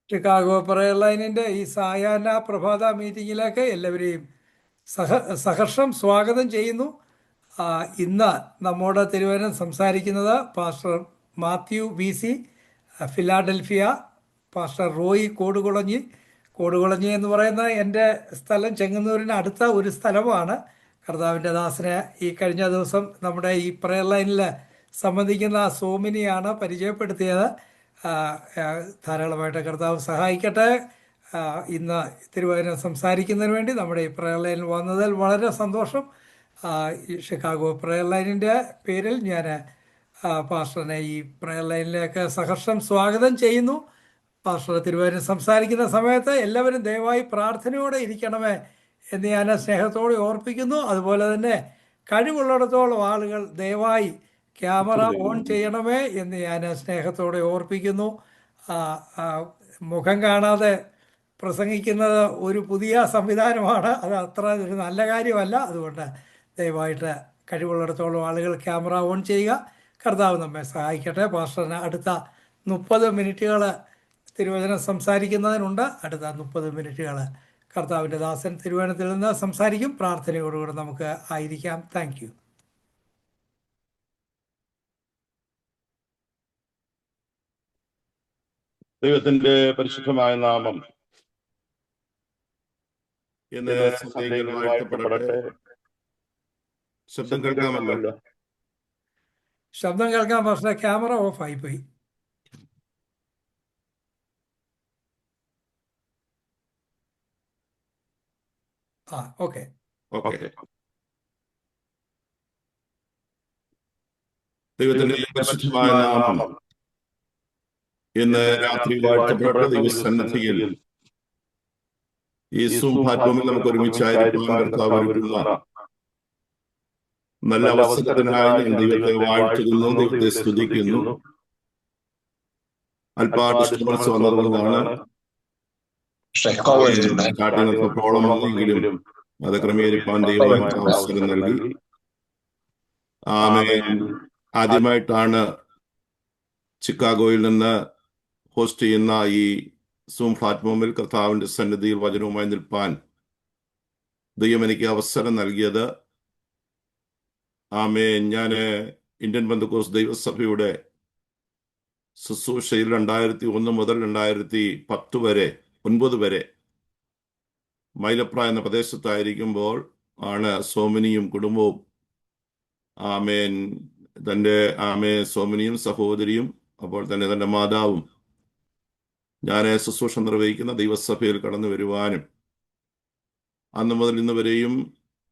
Chicago prayer ലൈനിൻ്റെ ഈ സായാഹ്ന പ്രഭാത മീറ്റിങ്ങിലേക്ക് എല്ലാവരെയും സഹ സഹർഷം സ്വാഗതം ചെയ്യുന്നു. ഇന്ന് നമ്മോട് തിരുവനന്തപുരം സംസാരിക്കുന്നത് pastor Mathew BC Philadelphia, pastor Roy Kodukulanji എന്ന് പറയുന്ന എൻ്റെ സ്ഥലം ചെങ്ങന്നൂരിന് അടുത്ത ഒരു സ്ഥലമാണ്. കർത്താവിൻ്റെ ദാസനെ ഈ കഴിഞ്ഞ ദിവസം നമ്മുടെ ഈ പ്രയർ ലൈനിൽ സംബന്ധിക്കുന്ന സോമിനിയാണ് പരിചയപ്പെടുത്തിയത്. ആ, ധാരാളമായിട്ട് കർത്താവ് സഹായിക്കട്ടെ. ഇന്ന് തിരുവചനം സംസാരിക്കുന്നതിന് വേണ്ടി നമ്മുടെ ഈ പ്രയർ ലൈനിൽ വന്നതിൽ വളരെ സന്തോഷം. ഈ ഷിക്കാഗോ പ്രയർ ലൈനിൻ്റെ പേരിൽ ഞാൻ പാസ്റ്ററിനെ ഈ പ്രയർ ലൈനിലേക്ക് സഹർഷം സ്വാഗതം ചെയ്യുന്നു. പാസ്റ്റർ തിരുവചനം സംസാരിക്കുന്ന സമയത്ത് എല്ലാവരും ദയവായി പ്രാർത്ഥനയോടെ ഇരിക്കണമേ എന്ന് ഞാൻ സ്നേഹത്തോടെ ഓർപ്പിക്കുന്നു. അതുപോലെ തന്നെ കഴിവുള്ളിടത്തോളം ആളുകൾ ദയവായി ക്യാമറ ഓൺ ചെയ്യണമേ എന്ന് ഞാൻ സ്നേഹത്തോടെ ഓർപ്പിക്കുന്നു. മുഖം കാണാതെ പ്രസംഗിക്കുന്നത് ഒരു പുതിയ സംവിധാനമാണ്. അത് അത്ര ഒരു നല്ല കാര്യമല്ല. അതുകൊണ്ട് ദയവായിട്ട് കഴിവുള്ളിടത്തോളം ആളുകൾ ക്യാമറ ഓൺ ചെയ്യുക. കർത്താവ് നമ്മെ സഹായിക്കട്ടെ. പാസ്റ്ററിന് അടുത്ത 30 മിനിറ്റുകൾ തിരുവചനം സംസാരിക്കുന്നതിനുണ്ട്. അടുത്ത 30 മിനിറ്റുകൾ കർത്താവിൻ്റെ ദാസൻ തിരുവചനത്തിൽ നിന്ന് സംസാരിക്കും. പ്രാർത്ഥനയോടുകൂടെ നമുക്ക് ആയിരിക്കാം. Thank you. ദൈവത്തിന്റെ പരിശുദ്ധമായ നാമം ഇന്ന് സന്ധ്യയിൽ വാഴ്ത്തപ്പെടട്ടെ. ശബ്ദം കേൾക്കാമല്ലോ? ശബ്ദം കേൾക്കാൻ പക്ഷേ ക്യാമറ ഓഫ് ആയിപ്പോയി. ഓക്കെ. ദൈവത്തിന്റെ പരിശുദ്ധമായ നാമം ഇന്ന് രാത്രി വാഴ്ത്തപ്പെട്ട ദൈവസന്നിധിയിൽ ഈ സൂം പ്ലാറ്റ്ഫോമിൽ നമുക്ക് ഒരുമിച്ചായിരിക്കാൻ കർത്താവ് ഒരുക്കുന്ന നല്ല അവസരത്തിനായി ഞാൻ ദൈവത്തെ വാഴ്ത്തുന്നു, ദൈവത്തെ സ്തുതിക്കുന്നു. അല്പാടിഷ്ടമനസ് വന്നതുകൊണ്ടാണ് കാട്ടിനൊത്തോളം വന്നെങ്കിലും അത് ക്രമീകരിക്കാൻ ദൈവം അവസരം നൽകി. ആമേൻ. ആദ്യമായിട്ടാണ് ചിക്കാഗോയിൽ നിന്ന് ഹോസ്റ്റ് ചെയ്യുന്ന ഈ സൂം പ്ലാറ്റ്ഫോമിൽ കർത്താവിന്റെ സന്നിധിയിൽ വചനവുമായി നിൽപ്പാൻ ദൈവം എനിക്ക് അവസരം നൽകിയത്. ആമേൻ. ഞാൻ ഇന്ത്യൻ പെന്തക്കോസ്ത് ദൈവസഭയുടെ ശുശ്രൂഷയിൽ 2001 മുതൽ 2010 വരെ 9 വരെ മൈലപ്ര എന്ന പ്രദേശത്തായിരിക്കുമ്പോൾ ആണ് സോമിനിയും കുടുംബവും സോമിനിയും സഹോദരിയും അപ്പോൾ തന്നെ തൻ്റെ മാതാവും ഞാൻ ശുശ്രൂഷ നിർവഹിക്കുന്ന ദൈവസഭയിൽ കടന്നു വരുവാനും അന്ന് മുതൽ ഇന്ന് വരെയും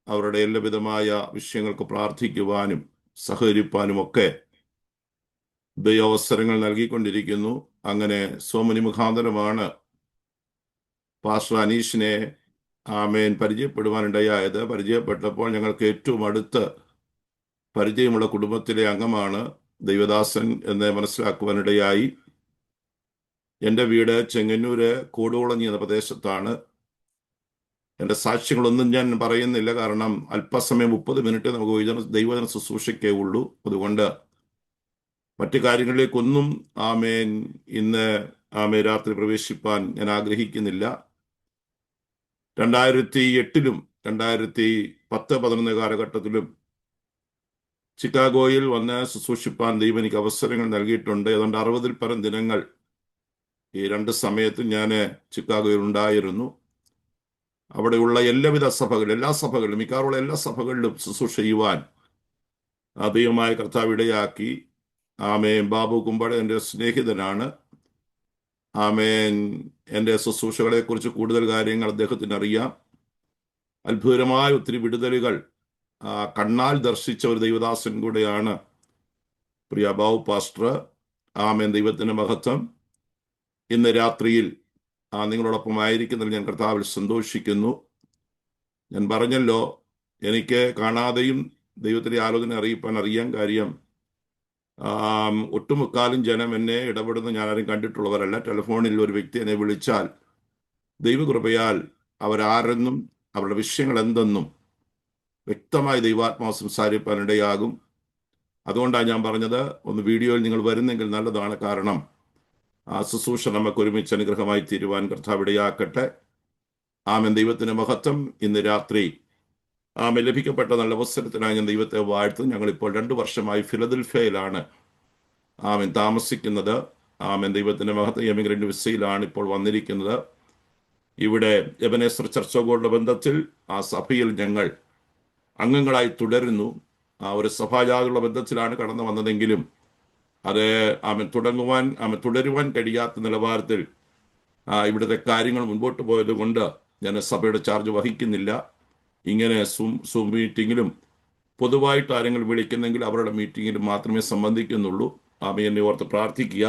അവരുടെ എല്ലാവിധമായ വിഷയങ്ങൾക്ക് പ്രാർത്ഥിക്കുവാനും സഹകരിപ്പാനും ഒക്കെ ദൈവാവസരങ്ങൾ നൽകിക്കൊണ്ടിരിക്കുന്നു. അങ്ങനെ സോമിനി മുഖാന്തരമാണ് പാസ്റ്റർ അനീഷിനെ പരിചയപ്പെടുവാനിടയായത്. പരിചയപ്പെട്ടപ്പോൾ ഞങ്ങൾക്ക് ഏറ്റവും അടുത്ത് പരിചയമുള്ള കുടുംബത്തിലെ അംഗമാണ് ദൈവദാസൻ എന്ന് മനസ്സിലാക്കുവാനിടയായി. എൻ്റെ വീട് ചെങ്ങന്നൂര് കോടുകുളഞ്ഞി എന്ന പ്രദേശത്താണ്. എൻ്റെ സാക്ഷ്യങ്ങളൊന്നും ഞാൻ പറയുന്നില്ല, കാരണം അല്പസമയം 30 മിനിറ്റ് നമുക്ക് ദൈവജന ശുശ്രൂഷയ്ക്കേ ഉള്ളൂ. അതുകൊണ്ട് മറ്റു കാര്യങ്ങളിലേക്കൊന്നും ഇന്ന് രാത്രി പ്രവേശിപ്പാൻ ഞാൻ ആഗ്രഹിക്കുന്നില്ല. 2008-ലും 2010-11 കാലഘട്ടത്തിലും ചിക്കാഗോയിൽ വന്ന് ശുശ്രൂഷിപ്പാൻ ദൈവം എനിക്ക് അവസരങ്ങൾ നൽകിയിട്ടുണ്ട്. ഏതാണ്ട് 60-ൽ പരം ദിനങ്ങൾ ഈ 2 സമയത്തും ഞാൻ ചിക്കാഗോയിൽ ഉണ്ടായിരുന്നു. അവിടെയുള്ള എല്ലാ സഭകളിലും മിക്കവാറുള്ള എല്ലാ സഭകളിലും ശുശ്രൂഷ ചെയ്യുവാൻ ദൈവമായ കർത്താവ് ഇടയാക്കി. ബാബു കുമ്പാട് എൻ്റെ സ്നേഹിതനാണ്. എൻ്റെ ശുശ്രൂഷകളെ കുറിച്ച് കൂടുതൽ കാര്യങ്ങൾ അദ്ദേഹത്തിന് അറിയാം. അത്ഭുതകരമായ ഒത്തിരി വിടുതലുകൾ കണ്ണാൽ ദർശിച്ച ഒരു ദൈവദാസൻ കൂടെയാണ് പ്രിയ ബാബു പാസ്റ്റർ. ദൈവത്തിന്റെ മഹത്വം. ഇന്ന് രാത്രിയിൽ നിങ്ങളോടൊപ്പം ആയിരിക്കുന്നതിൽ ഞാൻ കർത്താവിൽ സന്തോഷിക്കുന്നു. ഞാൻ പറഞ്ഞല്ലോ, എനിക്ക് കാണാതെയും ദൈവത്തിന്റെ ആലോചന അറിയാൻ കാര്യം ഒട്ടുമുക്കാലും ജനം എന്നെ ഇടപെടുന്ന ഞാനാരും കണ്ടിട്ടുള്ളവരല്ല. ടെലിഫോണിൽ ഒരു വ്യക്തി എന്നെ വിളിച്ചാൽ ദൈവകൃപയാൽ അവരാരെന്നും അവരുടെ വിഷയങ്ങൾ എന്തെന്നും വ്യക്തമായി ദൈവാത്മാവ് സംസാരിപ്പാനിടയാകും. അതുകൊണ്ടാണ് ഞാൻ പറഞ്ഞത്, ഒന്ന് വീഡിയോയിൽ നിങ്ങൾ വരുന്നെങ്കിൽ നല്ലതാണ്. കാരണം ആ ശുശ്രൂഷ നമുക്ക് ഒരുമിച്ച് അനുഗ്രഹമായി തീരുവാൻ കർത്താവ് ഇടയാക്കട്ടെ. ആമേൻ. ദൈവത്തിന് മഹത്വം. ഇന്ന് രാത്രി ലഭിക്കപ്പെട്ട നല്ല അവസരത്തിനായി ഞാൻ ദൈവത്തെ വാഴ്ത്തും. ഞങ്ങളിപ്പോൾ 2 വർഷമായി ഫിലദൽഫിയയിലാണ് താമസിക്കുന്നത്. ദൈവത്തിന്റെ മഹത്വം. എമിഗ്രന്റ് വിസയിലാണ് ഇപ്പോൾ വന്നിരിക്കുന്നത്. ഇവിടെ എബനേസർ ചർച്ചകളുടെ ബന്ധത്തിൽ ആ സഭയിൽ ഞങ്ങൾ അംഗങ്ങളായി തുടരുന്നു. ഒരു സഭാജാതിയുള്ള ബന്ധത്തിലാണ് കടന്നു വന്നതെങ്കിലും അത് തുടരുവാൻ കഴിയാത്ത നിലവാരത്തിൽ ഇവിടുത്തെ കാര്യങ്ങൾ മുൻപോട്ട് പോയത് കൊണ്ട് ഞാൻ സഭയുടെ ചാർജ് വഹിക്കുന്നില്ല. ഇങ്ങനെ സൂം മീറ്റിങ്ങിലും പൊതുവായിട്ട് ആരെങ്കിലും വിളിക്കുന്നെങ്കിൽ അവരുടെ മീറ്റിങ്ങിലും മാത്രമേ സംബന്ധിക്കുന്നുള്ളൂ. എന്നെ ഓർത്ത് പ്രാർത്ഥിക്കുക.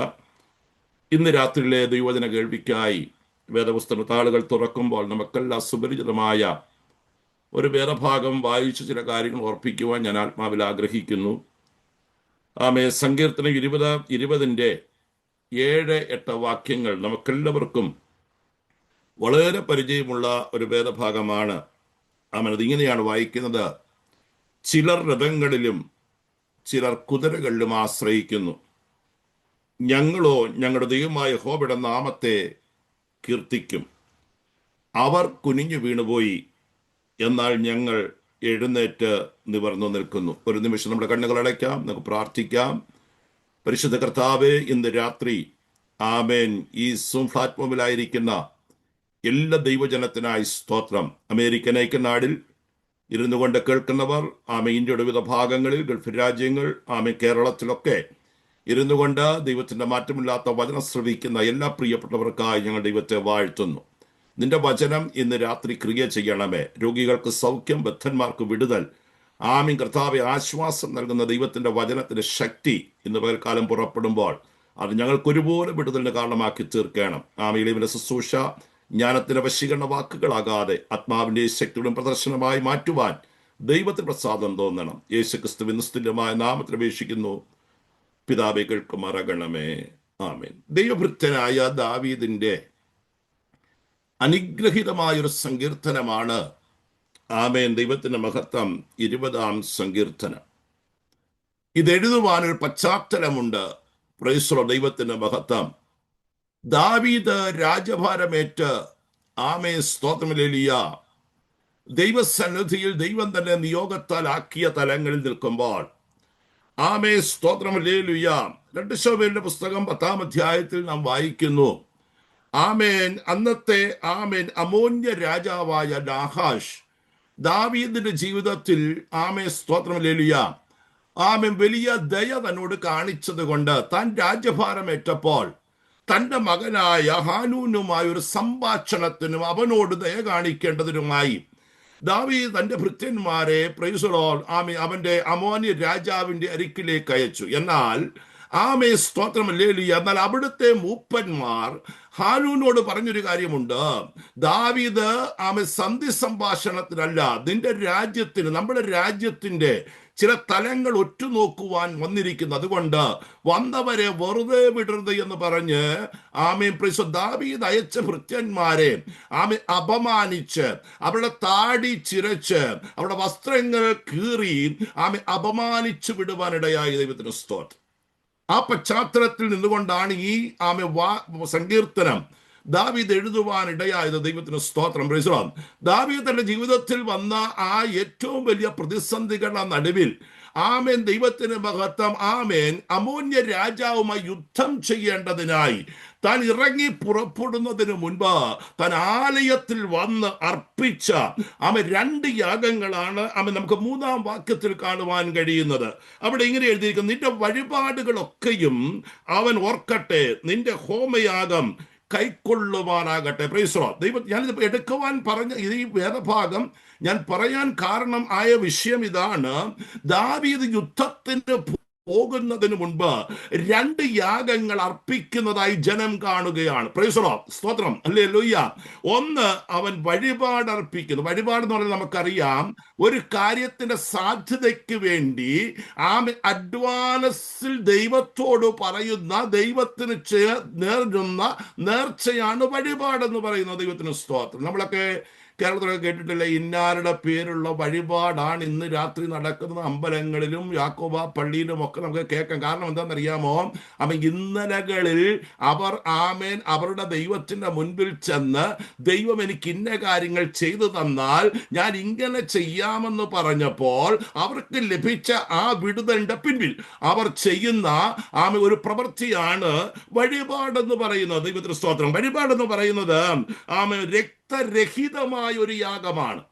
ഇന്ന് രാത്രിയിലെ ദൈവവചന കേൾവിക്കായി വേദപുസ്തക താളുകൾ തുറക്കുമ്പോൾ നമുക്കെല്ലാം സുപരിചിതമായ ഒരു വേദഭാഗം വായിച്ച് ചില കാര്യങ്ങൾ ഓർപ്പിക്കുവാൻ ഞാൻ ആത്മാവിൽ ആഗ്രഹിക്കുന്നു. സങ്കീർത്തനം 20:20 7-8 വാക്യങ്ങൾ നമുക്കെല്ലാവർക്കും വളരെ പരിചയമുള്ള ഒരു വേദഭാഗമാണ്. അതിങ്ങനെയാണ് വായിക്കുന്നത്: ചിലർ രഥങ്ങളിലും ചിലർ കുതിരകളിലും ആശ്രയിക്കുന്നു. ഞങ്ങളോ ഞങ്ങളുടെ ദൈവമായ യഹോവയുടെ നാമത്തെ കീർത്തിക്കും. അവർ കുനിഞ്ഞു വീണുപോയി, എന്നാൽ ഞങ്ങൾ എഴുന്നേറ്റ് നിവർന്നു നിൽക്കുന്നു. ഒരു നിമിഷം നമ്മുടെ കണ്ണുകൾ അടയ്ക്കാം, നമുക്ക് പ്രാർത്ഥിക്കാം. പരിശുദ്ധ കർത്താവേ, ഇന്ന് രാത്രി ഈ സൂം പ്ലാറ്റ്ഫോമിലായിരിക്കുന്ന എല്ലാ ദൈവജനത്തിനായി സ്തോത്രം. അമേരിക്കൻ ഐക്യനാടിൽ ഇരുന്നു കൊണ്ട് കേൾക്കുന്നവർ, ഇന്ത്യയുടെ വിവിധ ഭാഗങ്ങളിൽ, ഗൾഫ് രാജ്യങ്ങൾ, കേരളത്തിലൊക്കെ ഇരുന്നു കൊണ്ട് ദൈവത്തിന്റെ മാറ്റമില്ലാത്ത വചനം ശ്രവിക്കുന്ന എല്ലാ പ്രിയപ്പെട്ടവർക്കായി ഞങ്ങൾ ദൈവത്തെ വാഴ്ത്തുന്നു. നിന്റെ വചനം ഇന്ന് രാത്രി ക്രിയ ചെയ്യണമേ. രോഗികൾക്ക് സൗഖ്യം, ബദ്ധന്മാർക്ക് വിടുതൽ. കർത്താവെ, ആശ്വാസം നൽകുന്ന ദൈവത്തിന്റെ വചനത്തിന്റെ ശക്തി ഇന്ന് പകൽക്കാലം പുറപ്പെടുമ്പോൾ അത് ഞങ്ങൾക്കൊരുപോലെ വിടുതലിന് കാരണമാക്കി തീർക്കണം. ഇവന്റെ ശുശ്രൂഷ ജ്ഞാനത്തിന്റെ വശീകരണ വാക്കുകളാകാതെ ആത്മാവിന്റെ ശക്തിയുടെ പ്രദർശനമായി മാറ്റുവാൻ ദൈവത്തിന് പ്രസാദം തോന്നണം. യേശുക്രിസ്തുവിൻ നിസ്തുല്യമായ നാമത്തിൽ അപേക്ഷിക്കുന്നു പിതാവേ, കേൾക്കുമാറാകണമേ. ആമേൻ. ദൈവഭൃത്യനായ ദാവീദിന്റെ അനുഗ്രഹീതമായൊരു സങ്കീർത്തനമാണ് ദൈവത്തിന്റെ മഹത്വം 20-ാം സങ്കീർത്തനം. ഇതെഴുതുവാനൊരു പശ്ചാത്തലമുണ്ട്. പ്രൈസ് ദി ദൈവത്തിന്റെ മഹത്വം. ദാവീദ് രാജഭാരമേറ്റ് സ്തോത്രം ഹല്ലേലൂയ ദൈവസന്നിധിയിൽ ദൈവം തന്നെ നിയോഗത്താൽ ആക്കിയ തലങ്ങളിൽ നിൽക്കുമ്പോൾ സ്തോത്രം ഹല്ലേലൂയ 2 ശമൂവേലിന്റെ പുസ്തകം 10-ാം അധ്യായത്തിൽ നാം വായിക്കുന്നു. അന്നത്തെ അമോന്യ രാജാവായ നാഹാഷ് ദാവീദിന്റെ ജീവിതത്തിൽ സ്തോത്രം ഹല്ലേലൂയ വലിയ ദയ തന്നോട് കാണിച്ചത് കൊണ്ട് താൻ രാജ്യഭാരമേറ്റപ്പോൾ തന്റെ മകനായ ഹാനൂനുമായി ഒരു സംഭാഷണത്തിനും അവനോട് ദയ കാണിക്കേണ്ടതിനുമായി ദാവീദ് തന്റെ ഭൃത്യന്മാരെ പ്രൈസ് ദി ലോർഡ് അവന്റെ അമോന്യ രാജാവിന്റെ അരികിലേക്ക് അയച്ചു. എന്നാൽ സ്തോത്രം ഹല്ലേലൂയ എന്നാൽ അവിടുത്തെ മൂപ്പന്മാർ ഹാനൂനോട് പറഞ്ഞൊരു കാര്യമുണ്ട്: ദാവീദ് സന്ധി സംഭാഷണത്തിനല്ല, നിന്റെ രാജ്യത്തിന്, നമ്മുടെ രാജ്യത്തിന്റെ ചില തലങ്ങൾ ഒറ്റുനോക്കുവാൻ വന്നിരിക്കുന്നു. അതുകൊണ്ട് വന്നവരെ വെറുതെ വിടരുത് എന്ന് പറഞ്ഞ് ദാവീദ് അയച്ച ഭൃത്യന്മാരെ അപമാനിച്ച്, അവരുടെ താടി ചിരച്ച്, അവരുടെ വസ്ത്രങ്ങൾ കീറി അപമാനിച്ചു വിടുവാനിടയായി. ദൈവത്തിന് സ്തോത്രം. ആ പശ്ചാത്തലത്തിൽ നിന്നുകൊണ്ടാണ് ഈ സങ്കീർത്തനം ദാവീദ് എഴുതുവാനിടയായത്. ദൈവത്തിന് സ്തോത്രം. Price the Lord. ദാവീദ് തന്റെ ജീവിതത്തിൽ വന്ന ഏറ്റവും വലിയ പ്രതിസന്ധികളുടെ നടുവിൽ ദൈവത്തിന് മഹത്വം അമോന്യ രാജാവുമായി യുദ്ധം ചെയ്യേണ്ടതിനായി താൻ ഇറങ്ങി പുറപ്പെടുന്നതിന് മുൻപ് താൻ ആലയത്തിൽ വന്ന് അർപ്പിച്ച 2 യാഗങ്ങളാണ് നമുക്ക് 3-ാം വാക്യത്തിൽ കാണുവാൻ കഴിയുന്നത്. അവിടെ ഇങ്ങനെ എഴുതിയിരിക്കുന്നു: നിന്റെ വഴിപാടുകളൊക്കെയും അവൻ ഓർക്കട്ടെ, നിന്റെ ഹോമയാഗം കൈക്കൊള്ളുവാനാകട്ടെ. Praise the lord. ദൈവം ഞാനിത് എടുക്കുവാൻ പറഞ്ഞ ഈ വേദഭാഗം ഞാൻ പറയാൻ കാരണം ആയ വിഷയം ഇതാണ്: ദാവീദ് യുദ്ധത്തിന് പോകുന്നതിന് മുൻപ് 2 യാഗങ്ങൾ അർപ്പിക്കുന്നതായി ജനം കാണുകയാണ്. Price the Lord. സ്തോത്രം. ഹല്ലേലൂയ. ഒന്ന്, അവൻ വഴിപാട് അർപ്പിക്കുന്നു. വഴിപാട് എന്ന് പറഞ്ഞാൽ നമുക്കറിയാം, ഒരു കാര്യത്തിന്റെ സാധ്യതയ്ക്ക് വേണ്ടി അഡ്വാൻസിൽ ദൈവത്തോട് പറയുന്ന, ദൈവത്തിന് നേർന്ന നേർച്ചയാണ് വഴിപാടെന്ന് പറയുന്നത്. ദൈവത്തിന് സ്തോത്രം. നമ്മളൊക്കെ കേരളത്തിലൊക്കെ കേട്ടിട്ടില്ലേ, ഇന്നാരുടെ പേരുള്ള വഴിപാടാണ് ഇന്ന് രാത്രി നടക്കുന്നത്. അമ്പലങ്ങളിലും യാക്കോബ പള്ളിയിലും ഒക്കെ നമുക്ക് കേൾക്കാം. കാരണം എന്താണെന്നറിയാമോ? അവൻ ഇന്നലകളിൽ അവരുടെ ദൈവത്തിന്റെ മുൻപിൽ ചെന്ന്, ദൈവം എനിക്ക് ഇന്ന കാര്യങ്ങൾ ചെയ്തു തന്നാൽ ഞാൻ ഇങ്ങനെ ചെയ്യാമെന്ന് പറഞ്ഞപ്പോൾ അവർക്ക് ലഭിച്ച ആ വിടുതലിന്റെ പിൻപിൽ അവർ ചെയ്യുന്ന ഒരു പ്രവൃത്തിയാണ് വഴിപാടെന്ന് പറയുന്നത്. ദൈവത്തിന് സ്തോത്രം. വഴിപാടെന്ന് പറയുന്നത് രക്തരഹിതമായ ഒരു യാഗമാണ്.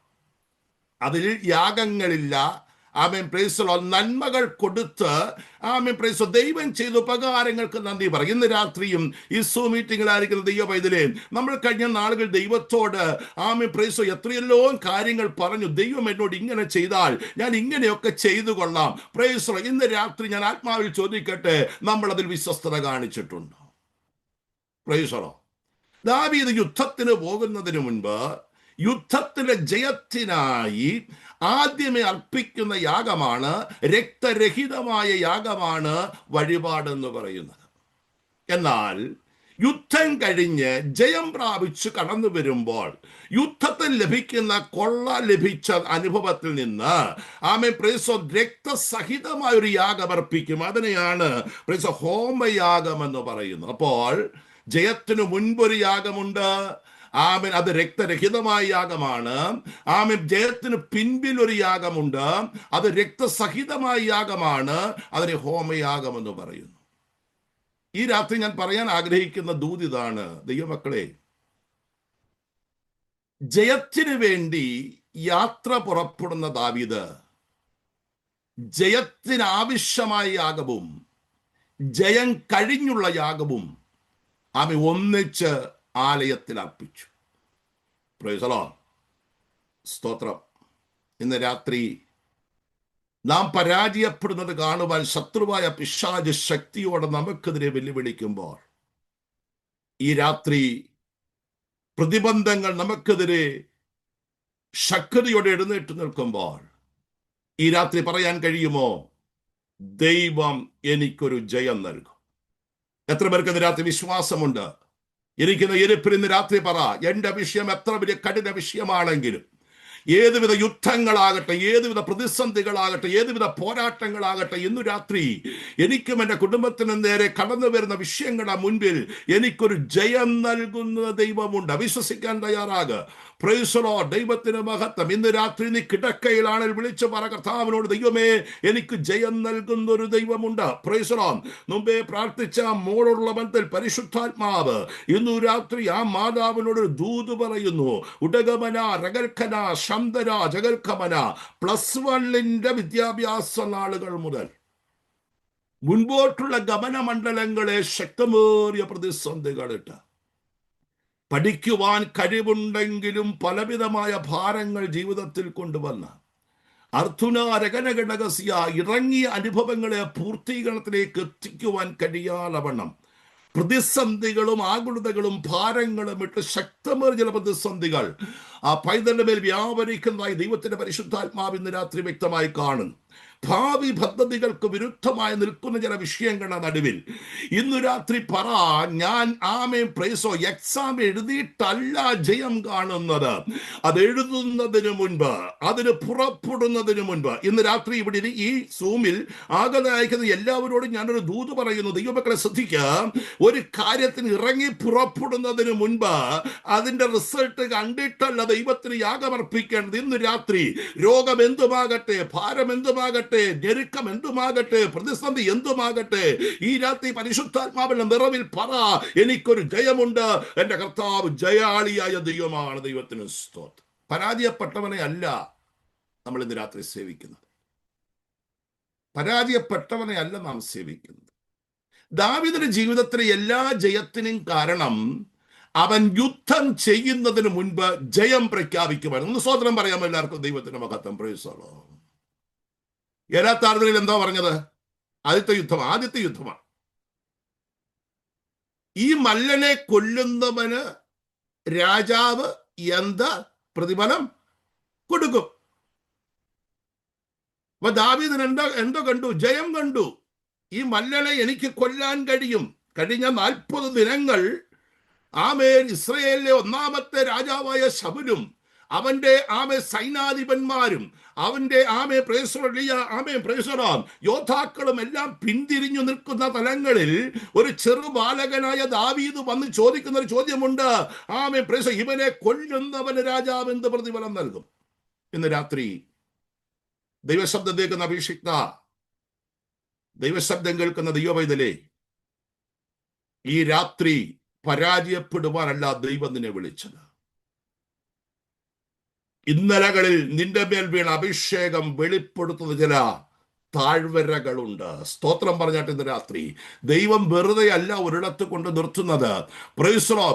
അതിൽ യാഗങ്ങളില്ല. നന്മകൾ കൊടുത്ത് ദൈവം ചെയ്ത ഉപകാരങ്ങൾക്ക് നന്ദി പറയും. ഇന്ന് രാത്രിയും ഈ സൂം മീറ്റിംഗിലായിരിക്കുന്ന ദൈവ പൈതലേ, നമ്മൾ കഴിഞ്ഞ നാളുകൾ ദൈവത്തോട് എത്രയെല്ലോ കാര്യങ്ങൾ പറഞ്ഞു. ദൈവം എന്നോട് ഇങ്ങനെ ചെയ്താൽ ഞാൻ ഇങ്ങനെയൊക്കെ ചെയ്തു കൊള്ളാം. ഇന്ന് രാത്രി ഞാൻ ആത്മാവിൽ ചോദിക്കട്ടെ, നമ്മൾ അതിൽ വിശ്വസ്തത കാണിച്ചിട്ടുണ്ടോ? ദാവീദ് യുദ്ധത്തിന് പോകുന്നതിന് മുൻപ് യുദ്ധത്തിലെ ജയത്തിനായി ആദ്യമേ അർപ്പിക്കുന്ന യാഗമാണ്, രക്തരഹിതമായ യാഗമാണ് വഴിപാടെന്ന് പറയുന്നത്. എന്നാൽ യുദ്ധം കഴിഞ്ഞ് ജയം പ്രാപിച്ചു കടന്നു വരുമ്പോൾ യുദ്ധത്തിൽ ലഭിക്കുന്ന ലഭിച്ച അനുഭവത്തിൽ നിന്ന് രക്തസഹിതമായ ഒരു യാഗം അർപ്പിക്കും. അതിനെയാണ് ഹോമയാഗം എന്ന് പറയുന്നത്. അപ്പോൾ ജയത്തിനു മുൻപൊരു യാഗമുണ്ട്. അത് രക്തരഹിതമായ യാഗമാണ്. ജയത്തിന് പിൻപിൽ ഒരു യാഗമുണ്ട്. അത് രക്തസഹിതമായ യാഗമാണ്. അതിനെ ഹോമയാഗം എന്ന് പറയുന്നു. ഈ രാത്രി ഞാൻ പറയാൻ ആഗ്രഹിക്കുന്ന ദൂത് ഇതാണ്, ദൈവമക്കളെ. ജയത്തിന് വേണ്ടി യാത്ര പുറപ്പെടുന്ന ദാവീദ് ജയത്തിന് ആവശ്യമായ യാഗവും ജയം കഴിഞ്ഞുള്ള യാഗവും ഒന്നിച്ച് ആലയത്തിൽ അർപ്പിച്ചു. Price the Lord. സ്തോത്രം. ഇന്ന് രാത്രി നാം പരാജയപ്പെടുന്നത് കാണുവാൻ ശത്രുവായ പിശാച് ശക്തിയോടെ നമുക്കെതിരെ വെല്ലുവിളിക്കുമ്പോൾ, ഈ രാത്രി പ്രതിബന്ധങ്ങൾ നമുക്കെതിരെ ശക്തിയോടെ എഴുന്നേറ്റ് നിൽക്കുമ്പോൾ, ഈ രാത്രി പറയാൻ കഴിയുമോ, ദൈവം എനിക്കൊരു ജയം നൽകും? എത്ര പേർക്ക് ഇന്ന് രാത്രി വിശ്വാസമുണ്ട്? ഇരിക്കുന്ന ഇരിപ്പിൽ ഇന്ന് രാത്രി പറ, എന്റെ വിഷയം എത്ര വലിയ കഠിന വിഷയമാണെങ്കിലും, ഏതുവിധ യുദ്ധങ്ങളാകട്ടെ, ഏതുവിധ പ്രതിസന്ധികളാകട്ടെ, ഏതുവിധ പോരാട്ടങ്ങളാകട്ടെ, ഇന്നു രാത്രി എനിക്കും എൻ്റെ കുടുംബത്തിനും നേരെ കടന്നു വരുന്ന വിഷയങ്ങളുടെ മുൻപിൽ എനിക്കൊരു ജയം നൽകുന്ന ദൈവമുണ്ട്. വിശ്വസിക്കാൻ തയ്യാറാകുക. Price the Lord. ദൈവത്തിന് മഹത്വം. ഇന്ന് രാത്രി നീ കിടക്കയിലാണെങ്കിൽ വിളിച്ചു പറ കർത്താവിനോട്, ദൈവമേ എനിക്ക് ജയം നൽകുന്ന ഒരു ദൈവമുണ്ട്. Price the Lord. മുമ്പേ പ്രാർത്ഥിച്ച മോളുള്ള ബന്ധത്തിൽ പരിശുദ്ധാത്മാവ് ഇന്നു രാത്രി ആ മാതാവിനോട് ഒരു ദൂത് പറയുന്നു. ഉടകമന രഗൽഖന ശന്തര ജഗൽഖമന +1 വിദ്യാഭ്യാസ നാളുകൾ മുതൽ മുൻപോട്ടുള്ള ഗമനമണ്ഡലങ്ങളെ ശക്തമേറിയ പ്രതിസന്ധികളിട്ട് പഠിക്കുവാൻ കഴിവുണ്ടെങ്കിലും പലവിധമായ ഭാരങ്ങൾ ജീവിതത്തിൽ കൊണ്ടുവന്ന അർത്തുനാരകനഘടകസ്യ ഇറങ്ങിയ അനുഭവങ്ങളെ പൂർത്തീകരണത്തിലേക്ക് എത്തിക്കുവാൻ കഴിയാതവണ്ണം പ്രതിസന്ധികളും ആകുലതകളും ഭാരങ്ങളും ഇട്ട് ശക്തമേറിയ ചില പ്രതിസന്ധികൾ ആ പൈതലിന്റെ മേൽ വ്യാപരിക്കുന്നതായി ദൈവത്തിന്റെ പരിശുദ്ധാത്മാവ് ഇന്ന് രാത്രി വ്യക്തമായി കാണുന്നു. ഭാവി പദ്ധതികൾക്ക് വിരുദ്ധമായി നിൽക്കുന്ന ചില വിഷയങ്ങളുടെ നടുവിൽ ഇന്നു രാത്രി പറ, ഞാൻ എക്സാം എഴുതിയിട്ടല്ല ജയം കാണുന്നത്. അത് എഴുതുന്നതിന് മുൻപ്, അതിന് പുറപ്പെടുന്നതിന് മുൻപ്, ഇന്ന് രാത്രി ഇവിടെ ഈ സൂമിൽ ആകെ അയക്കുന്ന എല്ലാവരോടും ഞാനൊരു ദൂത് പറയുന്നു. ദൈവമക്കളെ ശ്രദ്ധിക്കുക. ഒരു കാര്യത്തിന് ഇറങ്ങി പുറപ്പെടുന്നതിന് മുൻപ് അതിന്റെ റിസൾട്ട് കണ്ടിട്ടല്ല ദൈവത്തിന് യാഗമർപ്പിക്കേണ്ടത്. ഇന്ന് രാത്രി രോഗം എന്തുമാകട്ടെ, ഭാരം എന്തുമാകട്ടെ, ഞെരുക്കം എന്തുമാകട്ടെ, പ്രതിസന്ധി എന്തുമാകട്ടെ, ഈ രാത്രി പരിശുദ്ധാത്മാവിന്റെ നിറവിൽ പറ, എനിക്കൊരു ജയമുണ്ട്. എന്റെ കർത്താവ് ജയാളിയായ ദൈവമാണ്. ദൈവത്തിന് സ്തോത്രം. പരാജയപ്പെട്ടവനെ അല്ല നമ്മൾ ഇന്ന് രാത്രി സേവിക്കുന്നത്. പരാജയപ്പെട്ടവനെ അല്ല നാം സേവിക്കുന്നത്. ദാവീദിന്റെ ജീവിതത്തിലെ എല്ലാ ജയത്തിനും കാരണം അവൻ യുദ്ധം ചെയ്യുന്നതിന് മുൻപ് ജയം പ്രഖ്യാപിക്കുമായിരുന്നു. ഒന്ന് സ്തോത്രം പറയാമോ എല്ലാവർക്കും? ദൈവത്തിന്റെ മഹത്വം. Praise the Lord. ഏലാത്താർദിൽ എന്താ പറഞ്ഞത്? ആദ്യത്തെ യുദ്ധമാണ്. ഈ മല്ലനെ കൊല്ലുന്നവന് രാജാവ് എന്ത് പ്രതിഫലം കൊടുക്കും? അപ്പൊ ദാവീദിന് എന്തോ കണ്ടു? ജയം കണ്ടു. ഈ മല്ലനെ എനിക്ക് കൊല്ലാൻ കഴിയും. കഴിഞ്ഞ 40 ദിനങ്ങൾ ഇസ്രയേലിലെ ഒന്നാമത്തെ രാജാവായ ശൗലും അവന്റെ സൈനാധിപന്മാരും അവന്റെ യോദ്ധാക്കളും എല്ലാം പിന്തിരിഞ്ഞു നിൽക്കുന്ന തലങ്ങളിൽ ഒരു ചെറുബാലകനായ ദാവീദ് വന്ന് ചോദിക്കുന്ന ഒരു ചോദ്യമുണ്ട്. ഇവനെ കൊല്ലുന്നവന് രാജാവ് എന്ത് പ്രതിഫലം നൽകും? ഇന്ന് രാത്രി ദൈവശബ്ദം കേൾക്കുന്ന അഭിഷിക്ത, ദൈവശബ്ദം കേൾക്കുന്ന ദൈവവൈതലേ, ഈ രാത്രി പരാജയപ്പെടുവാനല്ല ദൈവം നിന്നെ വിളിച്ചത്. ഇന്നലകളിൽ നിന്റെ മേൽ വീണ അഭിഷേകം വെളിപ്പെടുത്തുന്ന ചില താഴ്വരകളുണ്ട്. സ്തോത്രം പറഞ്ഞാട്ട് ഇന്ന് രാത്രി ദൈവം വെറുതെ അല്ല ഒരിടത്ത് കൊണ്ട് നിർത്തുന്നത്.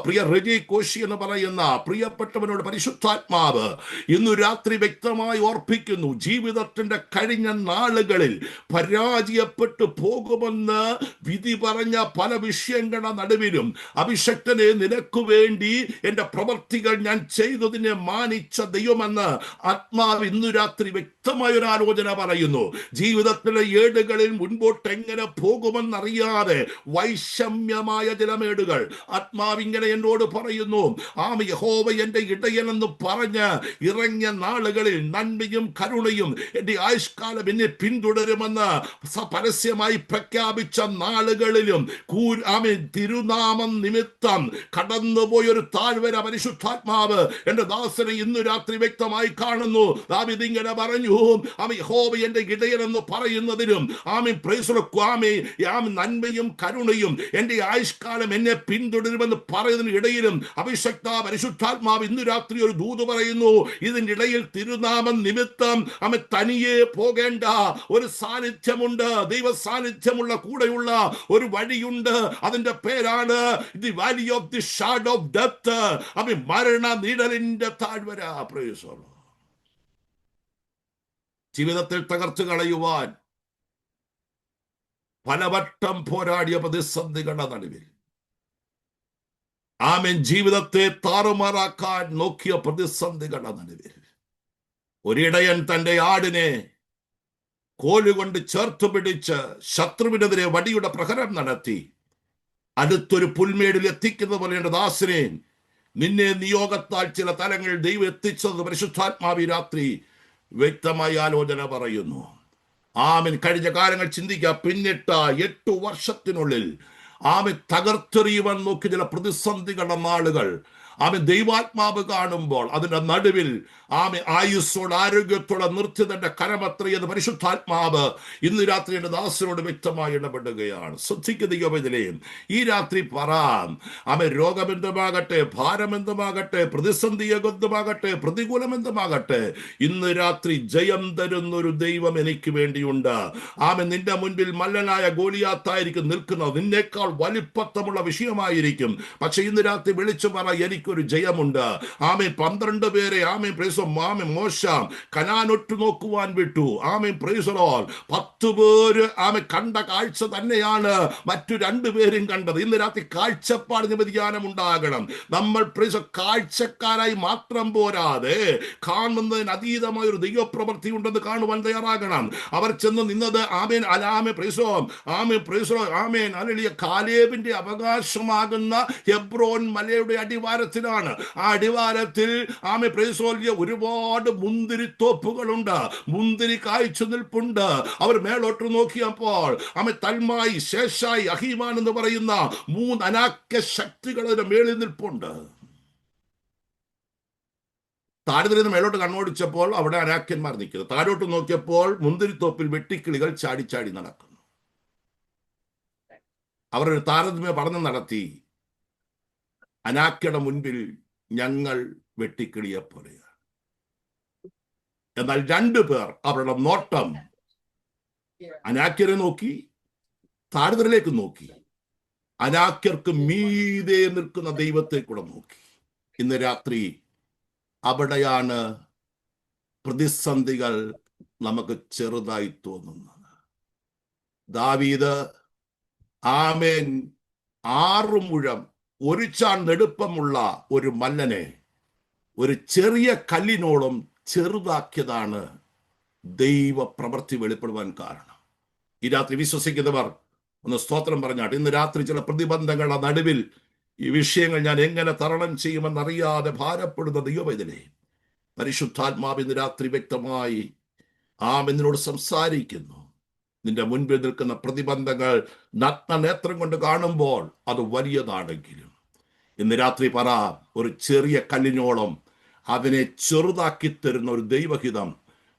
പ്രിയ റെജി കോശി എന്ന് പറയുന്ന പ്രിയപ്പെട്ടവനോട് പരിശുദ്ധാത്മാവ് ഇന്നു രാത്രി വ്യക്തമായി ഓർപ്പിക്കുന്നു, ജീവിതത്തിന്റെ കഴിഞ്ഞ നാളുകളിൽ പരാജയപ്പെട്ടു പോകുമെന്ന് വിധി പറഞ്ഞ പല വിഷയങ്ങളുടെ നടുവിലും അഭിഷക്തനെ, നിനക്കു വേണ്ടി എന്റെ പ്രവർത്തികൾ ഞാൻ ചെയ്തതിനെ മാനിച്ച ദൈവമെന്ന് ആത്മാവ് ഇന്നു രാത്രി വ്യക്തമായ ഒരു ആലോചന പറയുന്നു. ജീവിതത്തിലെ ഏടുകളിൽ മുൻപോട്ട് എങ്ങനെ പോകുമെന്നറിയാതെ വൈഷമ്യമായ ജലമേടുകൾ ആത്മാവിങ്ങനെ എന്നോട് പറയുന്നു, യഹോവ എന്റെ ഇടയനെന്ന് പറഞ്ഞ് ഇറങ്ങിയ നാളുകളിൽ നന്മയും കരുണയും എന്റെ ആയുഷ്കാലം എന്നെ പിന്തുടരുമെന്ന് പരസ്യമായി പ്രഖ്യാപിച്ച നാളുകളിലും തിരുനാമം നിമിത്തം കടന്നുപോയൊരു താഴ്വര പരിശുദ്ധാത്മാവ് എന്റെ ദാസനെ ഇന്നു രാത്രി വ്യക്തമായി കാണുന്നു. ദാവീദ് ഇങ്ങനെ പറഞ്ഞു, യഹോവ എന്റെ ഇടയനെന്ന് പറയുന്നതിനും നന്മയും കരുണയും എന്റെ ആയുഷ്കാലം എന്നെ പിന്തുടരുമെന്ന് പറയുന്നതിന് ഇടയിലും അഭിഷക്ത പരിശുദ്ധാത്മാവ് ഇന്നു രാത്രി ഒരു ദൂത് പറയുന്നു. ഇതിന്റെ ഇടയിൽ തിരുനാമം നിമിത്തം തനിയെ പോകേണ്ട ഒരു സാന്നിധ്യമുണ്ട്. ദൈവ സാന്നിധ്യമുള്ള കൂടെയുള്ള ഒരു വഴിയുണ്ട്. അതിന്റെ പേരാണ് the Valley of the shadow of death. മരണ നിഴലിന്റെ താഴ്വര. Price the Lord. ജീവിതത്തിൽ തകർച്ചു കളയുവാൻ പലവട്ടം പോരാടിയ പ്രതിസന്ധികളുടെ നടുവിൽ ജീവിതത്തെ താറുമാറാക്കാൻ നോക്കിയ പ്രതിസന്ധികളുടെ നടുവിൽ ഒരിടയൻ തന്റെ ആടിനെ കോലുകൊണ്ട് ചേർത്ത് പിടിച്ച് ശത്രുവിനെതിരെ വടിയുടെ പ്രഹരം നടത്തി അടുത്തൊരു പുൽമേടിൽ എത്തിക്കുന്ന പോലെയുള്ള ദാസനെ, നിന്നെ നിയോഗത്താൽ ചില തലങ്ങളിൽ ദൈവം എത്തിച്ചത് പരിശുദ്ധാത്മാവി രാത്രി വ്യക്തമായ ആലോചന പറയുന്നു. കഴിഞ്ഞ കാലങ്ങൾ ചിന്തിക്കുക. പിന്നിട്ട 8 വർഷത്തിനുള്ളിൽ തകർത്തെറിയുവാൻ നോക്കി ചില പ്രതിസന്ധികളുടെ നാളുകൾ ദൈവാത്മാവ് കാണുമ്പോൾ അതിന്റെ നടുവിൽ ആയുസ്സോട് ആരോഗ്യത്തോടെ നിർത്തി തന്റെ കരമത്രയെന്ന് പരിശുദ്ധാത്മാവ് ഇന്ന് രാത്രി എന്റെ ദാസനോട് വ്യക്തമായി ഇടപെടുകയാണ്. ശ്രദ്ധിക്കുകയും ഈ രാത്രി പറയാം, രോഗമെന്തുമാകട്ടെ, ഭാരമെന്തുമാകട്ടെ, പ്രതിസന്ധി എന്തുമാകട്ടെ, പ്രതികൂലമെന്തുമാകട്ടെ, ഇന്ന് രാത്രി ജയം തരുന്നൊരു ദൈവം എനിക്ക് വേണ്ടിയുണ്ട്. നിന്റെ മുൻപിൽ മല്ലനായ ഗോലിയാത്തായിരിക്കും നിൽക്കുന്നത്. നിന്നേക്കാൾ വലിപ്പത്തമുള്ള വിഷയമായിരിക്കും. പക്ഷെ ഇന്ന് രാത്രി വിളിച്ചു പറ, എനിക്കൊരു ജയമുണ്ട്. 12 പേരെ മോശ കനാനൊട്ടു നോക്കുവാൻ വിട്ടു. 10 പേര് കണ്ട കാഴ്ച തന്നെയാണ് മറ്റു 2 പേരും കണ്ടത്. ഇന്ന് രാത്രി കാഴ്ചപ്പാടിന് വ്യതിയാനം ഉണ്ടാകണം. നമ്മൾ കാഴ്ചക്കാരായി മാത്രം പോരാതെ കാണുന്നതിന് അതീതമായ ഒരു ദൈവപ്രവൃത്തി ഉണ്ടെന്ന് കാണുവാൻ തയ്യാറാകണം. അവർ ചെന്ന് നിന്നത് കാലേബിന്റെ അവകാശമാകുന്ന ഹെബ്രോൻ മലയുടെ അടിവാരത്തിലാണ്. ആ അടിവാരത്തിൽ ഒരുപാട് മുന്തിരിത്തോപ്പുകളുണ്ട്, മുന്തിരി കായ്ച്ചു നിൽപ്പുണ്ട്. അവർ മേലോട്ട് നോക്കിയപ്പോൾ തൽമായി, ശേഷായി, അഹീമാൻ എന്ന് പറയുന്ന 3 അനാക്യ ശക്തികൾ അതിന്റെ മേളിൽ നിൽപ്പുണ്ട്. താഴെ നിന്ന് മേലോട്ട് കണ്ണോടിച്ചപ്പോൾ അവിടെ അനാക്യന്മാർ നിൽക്കുന്നു. താഴോട്ട് നോക്കിയപ്പോൾ മുന്തിരിത്തോപ്പിൽ വെട്ടിക്കിളികൾ ചാടി ചാടി നടക്കുന്നു. അവർ ഒരു താരതമ്യ പഠനം നടത്തി. അനാക്യയുടെ മുൻപിൽ ഞങ്ങൾ വെട്ടിക്കിളിയെ പോലെയാണ്. എന്നാൽ 2 പേർ അവരുടെ നോട്ടം അനാക്യരെ നോക്കി, താഴ്വരയിലേക്ക് നോക്കി, അനാക്യർക്ക് മീതെ നിൽക്കുന്ന ദൈവത്തെ കൂടെ നോക്കി. ഇന്ന് രാത്രി അവിടെയാണ് പ്രതിസന്ധികൾ നമുക്ക് ചെറുതായി തോന്നുന്നത്. ദാവീദ് 6 മുഴം 1 ചാൺ നെടുപ്പമുള്ള ഒരു മല്ലനെ ഒരു ചെറിയ കല്ലിനോളം ചെറുതാക്കിയതാണ് ദൈവ പ്രവൃത്തി വെളിപ്പെടുവാൻ കാരണം. ഈ രാത്രി വിശ്വസിക്കുന്നവർ ഒന്ന് സ്തോത്രം പറഞ്ഞാട്ട്. ഇന്ന് രാത്രി ചില പ്രതിബന്ധങ്ങളുടെ നടുവിൽ ഈ വിഷയങ്ങൾ ഞാൻ എങ്ങനെ തരണം ചെയ്യുമെന്നറിയാതെ ഭാരപ്പെടുന്ന ദൈവവേദനയെ പരിശുദ്ധാത്മാവ് ഇന്ന് രാത്രി വ്യക്തമായി എന്നോട് സംസാരിക്കുന്നു. നിന്റെ മുൻപിൽ നിൽക്കുന്ന പ്രതിബന്ധങ്ങൾ നഗ്നനേത്രം കൊണ്ട് കാണുമ്പോൾ അത് വലിയതാണെങ്കിലും ഇന്ന് രാത്രി പറ, ഒരു ചെറിയ കല്ലിനോളം അതിനെ ചെറുതാക്കി തരുന്ന ഒരു ദൈവഹിതം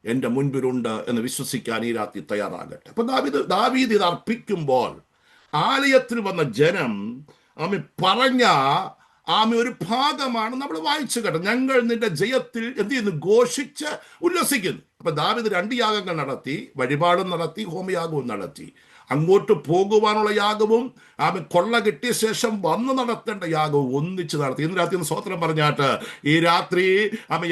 എൻ്റെ മുൻപിലുണ്ട് എന്ന് വിശ്വസിക്കാൻ ഈ രാത്രി തയ്യാറാകട്ടെ. അപ്പൊ ദാവീദ് ഇത് അർപ്പിക്കുമ്പോൾ ആലയത്തിൽ വന്ന ജനം പറഞ്ഞ ഒരു ഭാഗമാണ് നമ്മൾ വായിച്ചു കേട്ടത്. ഞങ്ങൾ നിന്റെ ജയത്തിൽ എന്ത് ചെയ്യുന്നു? ഘോഷിച്ച് ഉല്ലസിക്കുന്നു. അപ്പൊ ദാവീദ് 2 യാഗങ്ങൾ നടത്തി, വഴിപാടും നടത്തി, ഹോമയാഗവും നടത്തി. അങ്ങോട്ട് പോകുവാനുള്ള യാഗവും കൊള്ള കിട്ടിയ ശേഷം വന്ന് നടത്തേണ്ട യാഗവും ഒന്നിച്ച് നടത്തി. ഇന്ന് രാത്രി സ്തോത്രം പറഞ്ഞാട്ട് ഈ രാത്രി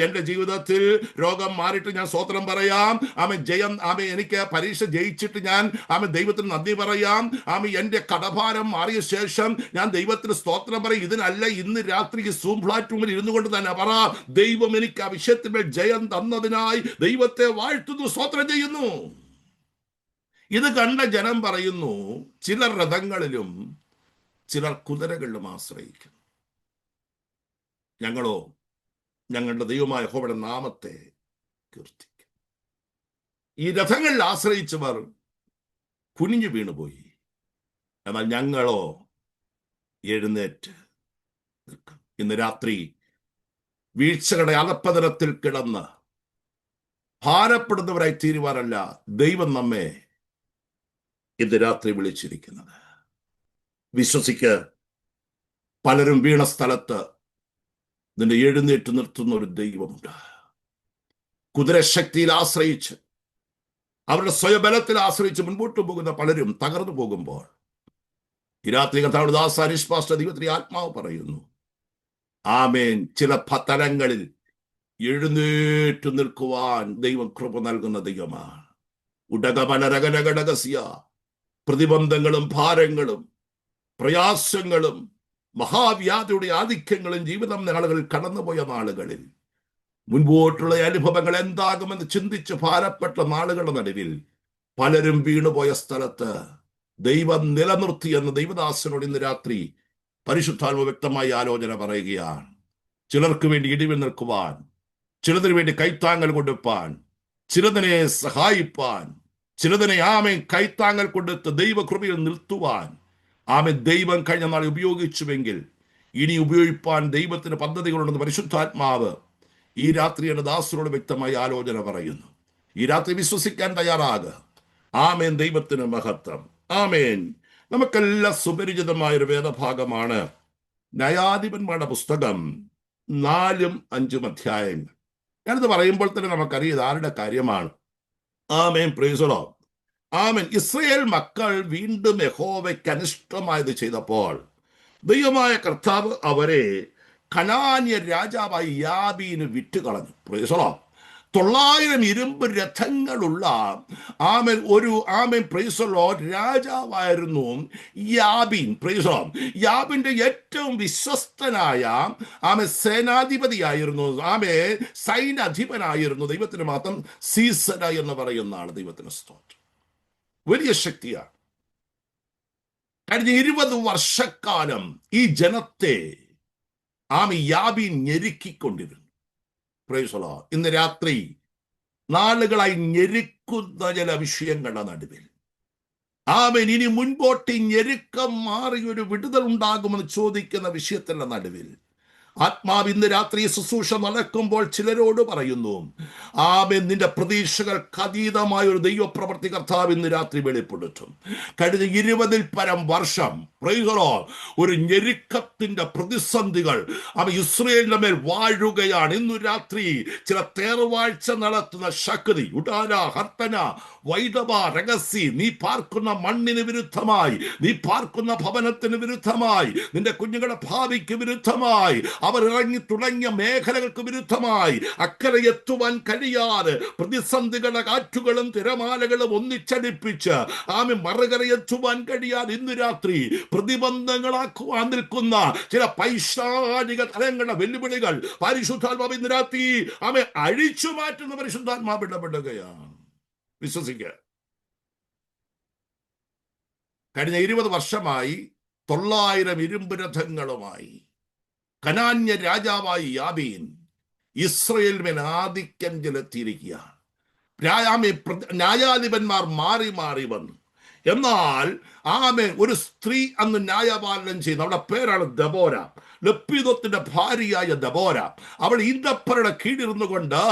എൻ്റെ ജീവിതത്തിൽ രോഗം മാറിയിട്ട് ഞാൻ സ്തോത്രം പറയാം. ജയം എനിക്ക് പരീക്ഷ ജയിച്ചിട്ട് ഞാൻ ദൈവത്തിന് നന്ദി പറയാം. എൻ്റെ കടഭാരം മാറിയ ശേഷം ഞാൻ ദൈവത്തിന് സ്തോത്രം പറയും. ഇതിനല്ല ഇന്ന് രാത്രി ഈ സൂം പ്ലാറ്റ്ഫോമിൽ ഇരുന്നു കൊണ്ട് തന്നെ പറ, ദൈവം എനിക്ക് ആ വിഷയത്തിന്മേൽ ജയം തന്നതിനായി ദൈവത്തെ വാഴ്ത്തുന്നു, സ്തോത്രം ചെയ്യുന്നു. ഇത് കണ്ട ജനം പറയുന്നു, ചിലർ രഥങ്ങളിലും ചിലർ കുതിരകളിലും ആശ്രയിക്കുന്നു. ഞങ്ങളോ ഞങ്ങളുടെ ദൈവമായ യഹോവയുടെ നാമത്തെ കീർത്തിക്കും. ഈ രഥങ്ങളിൽ ആശ്രയിച്ചവർ കുനിഞ്ഞു വീണുപോയി. എന്നാൽ ഞങ്ങളോ എഴുന്നേറ്റ് നിൽക്കും. ഇന്ന് രാത്രി വീഴ്ചകളുടെ അധപ്പതനത്തിൽ കിടന്ന് ഭാരപ്പെടുന്നവരായി തീരുവാനല്ല ദൈവം നമ്മെ ഇന്ന് രാത്രി വിളിച്ചിരിക്കുന്നത്. വിശ്വസിക്ക്, പലരും വീണ സ്ഥലത്ത് നിന്നെ എഴുന്നേറ്റ് നിർത്തുന്ന ഒരു ദൈവമുണ്ട്. കുതിരശക്തിയിൽ ആശ്രയിച്ച്, അവരുടെ സ്വയബലത്തിൽ ആശ്രയിച്ച് മുൻപോട്ട് പോകുന്ന പലരും തകർന്നു പോകുമ്പോൾ ഈ രാത്രി കർത്താവിന്റെ ദാസ അനീഷ് പാസ്റ്റർ ദൈവത്തിന്റെ ആത്മാവ് പറയുന്നു, ചില തലങ്ങളിൽ എഴുന്നേറ്റ് നിൽക്കുവാൻ ദൈവം കൃപ നൽകുന്ന ദൈവമാണ്. ഉടകമനരകനകടകസ്യ പ്രതിബന്ധങ്ങളും ഭാരങ്ങളും പ്രയാസങ്ങളും മഹാവ്യാധിയുടെ ആധിക്യങ്ങളും ജീവിതം നാളുകളിൽ കടന്നുപോയ നാളുകളിൽ മുൻപോട്ടുള്ള അനുഭവങ്ങൾ എന്താകുമെന്ന് ചിന്തിച്ച് ഭാരപ്പെട്ട നാളുകളുടെ നടുവിൽ പലരും വീണുപോയ സ്ഥലത്ത് ദൈവം നിലനിർത്തി എന്ന ദൈവദാസനോട് ഇന്ന് രാത്രി പരിശുദ്ധാത്മ വ്യക്തമായി ആലോചന പറയുകയാണ്. ചിലർക്ക് വേണ്ടി ഇടിവിൽ നിൽക്കുവാൻ, ചിലതിനു വേണ്ടി കൈത്താങ്ങൽ കൊടുപ്പാൻ, ചിലതിനെ സഹായിപ്പാൻ, ചിലതിനെ കൈത്താങ്ങൽ കൊടുത്ത് ദൈവകൃപയിൽ നിർത്തുവാൻ ദൈവം കഴിഞ്ഞ നാളെ ഉപയോഗിച്ചുവെങ്കിൽ ഇനി ഉപയോഗിപ്പാൻ ദൈവത്തിന് പദ്ധതികളുണ്ടെന്ന് പരിശുദ്ധാത്മാവ് ഈ രാത്രി എന്റെ ദാസനോട് വ്യക്തമായി ആലോചന പറയുന്നു. ഈ രാത്രി വിശ്വസിക്കാൻ തയ്യാറാകുക. ദൈവത്തിന് മഹത്വം. നമുക്കെല്ലാം സുപരിചിതമായൊരു വേദഭാഗമാണ് ന്യായാധിപന്മാരുടെ പുസ്തകം 4-5 അധ്യായങ്ങൾ. ഞാനിത് പറയുമ്പോൾ തന്നെ നമുക്കറിയാം ആരുടെ കാര്യമാണ്. Price the Lord. ഇസ്രായേൽ മക്കൾ വീണ്ടും യഹോവയ്ക്ക് അനിഷ്ടമായത് ചെയ്തപ്പോൾ ദൈവമായ കർത്താവ് അവരെ കനാന്യ രാജാവായി യാബീന് വിറ്റുകളഞ്ഞു. Praise the lord. 900 ഇരുമ്പ് രഥങ്ങളുള്ള ഒരു പ്രൈസ് ദി ലോർഡ് രാജാവായിരുന്നു യാബീൻ. Praise the lord. യാബിന്റെ ഏറ്റവും വിശ്വസ്തനായ സേനാധിപതിയായിരുന്നു, സൈന്യാധിപനായിരുന്നു. ദൈവത്തിന് മാത്രം സീസര എന്ന് പറയുന്നതാണ്. ദൈവത്തിന് സ്തോത്രം. വലിയ ശക്തിയാണ്. കഴിഞ്ഞ 20 വർഷക്കാലം ഈ ജനത്തെ യാബീൻ ഞെരുക്കിക്കൊണ്ടിരുന്നു. Praise the lord. ഇന്ന് രാത്രി നാളുകളായി ഞെരുക്കുന്ന ചില വിഷയങ്ങളുടെ നടുവിൽ ഇനി മുൻപോട്ട് ഞെരുക്കം മാറി ഒരു വിടുതൽ ഉണ്ടാകുമെന്ന് ചോദിക്കുന്ന വിഷയത്തിന്റെ നടുവിൽ ആത്മാവ് ഇന്ന് രാത്രി ശുശ്രൂഷ നടക്കുമ്പോൾ ചിലരോട് പറയുന്നു, നിന്റെ പ്രതീക്ഷകൾക്ക് അതീതമായ ഒരു ദൈവപ്രവൃത്തി കർത്താവ് ഇന്ന് രാത്രി വെളിപ്പെടുത്തും. കഴിഞ്ഞ 20-ൽ പരം വർഷം പ്രൈസ് ദി ലോർഡ് ഒരു ഞെരുക്കത്തിന്റെ പ്രതിസന്ധികൾ ഇസ്രായേലിന്റെ മേൽ വാഴുകയാണ്. ഇന്നു രാത്രി ചില തേർവാഴ്ച നടത്തുന്ന ശക്തി ഉടാര ഹർത്തന വൈദവ രഹസ്യ, നീ പാർക്കുന്ന മണ്ണിന് വിരുദ്ധമായി, നീ പാർക്കുന്ന ഭവനത്തിന് വിരുദ്ധമായി, നിന്റെ കുഞ്ഞുങ്ങളുടെ ഭാവിക്ക് വിരുദ്ധമായി, അവർ ഇറങ്ങി തുടങ്ങിയ മേഖലകൾക്ക് വിരുദ്ധമായി അക്കരെ എത്തുവാൻ കഴിയാതെ പ്രതിസന്ധികളുടെ കാറ്റുകളും തിരമാലകളും ഒന്നിച്ചടിപ്പിച്ച് മറുകര എത്തുവാൻ കഴിയാതെ ഇന്ന് രാത്രി പ്രതിബന്ധങ്ങളാക്കുവാൻ നിൽക്കുന്ന ചില പൈശാചിക തലങ്ങളുടെ വെല്ലുവിളികൾ പരിശുദ്ധാത്മാവ് ഇന്ന് രാത്രി അഴിച്ചു മാറ്റുന്ന പരിശുദ്ധാത്മാവ് ഇടപെടുകയാണ്. വിശ്വസിക്കുക. കഴിഞ്ഞ 20 വർഷമായി 900 ഇരുമ്പ് രഥങ്ങളുമായി കനാന്യ രാജാവായി യാബീൻ ഇസ്രയേൽ മേൽ ആധിക്യം ചെലുത്തിയിരിക്കുകയാണ്. ന്യായാധിപന്മാർ മാറി മാറി വന്നു. എന്നാൽ ഒരു സ്ത്രീ അന്ന് ന്യായപാലനം ചെയ്യുന്നു. അവളുടെ പേരാണ് ദബോര, ലപ്പീദത്തിന്റെ ഭാര്യയായ ദബോര. അവൾ ഈന്തപ്പനയുടെ കീഴിരുന്നു കൊണ്ട്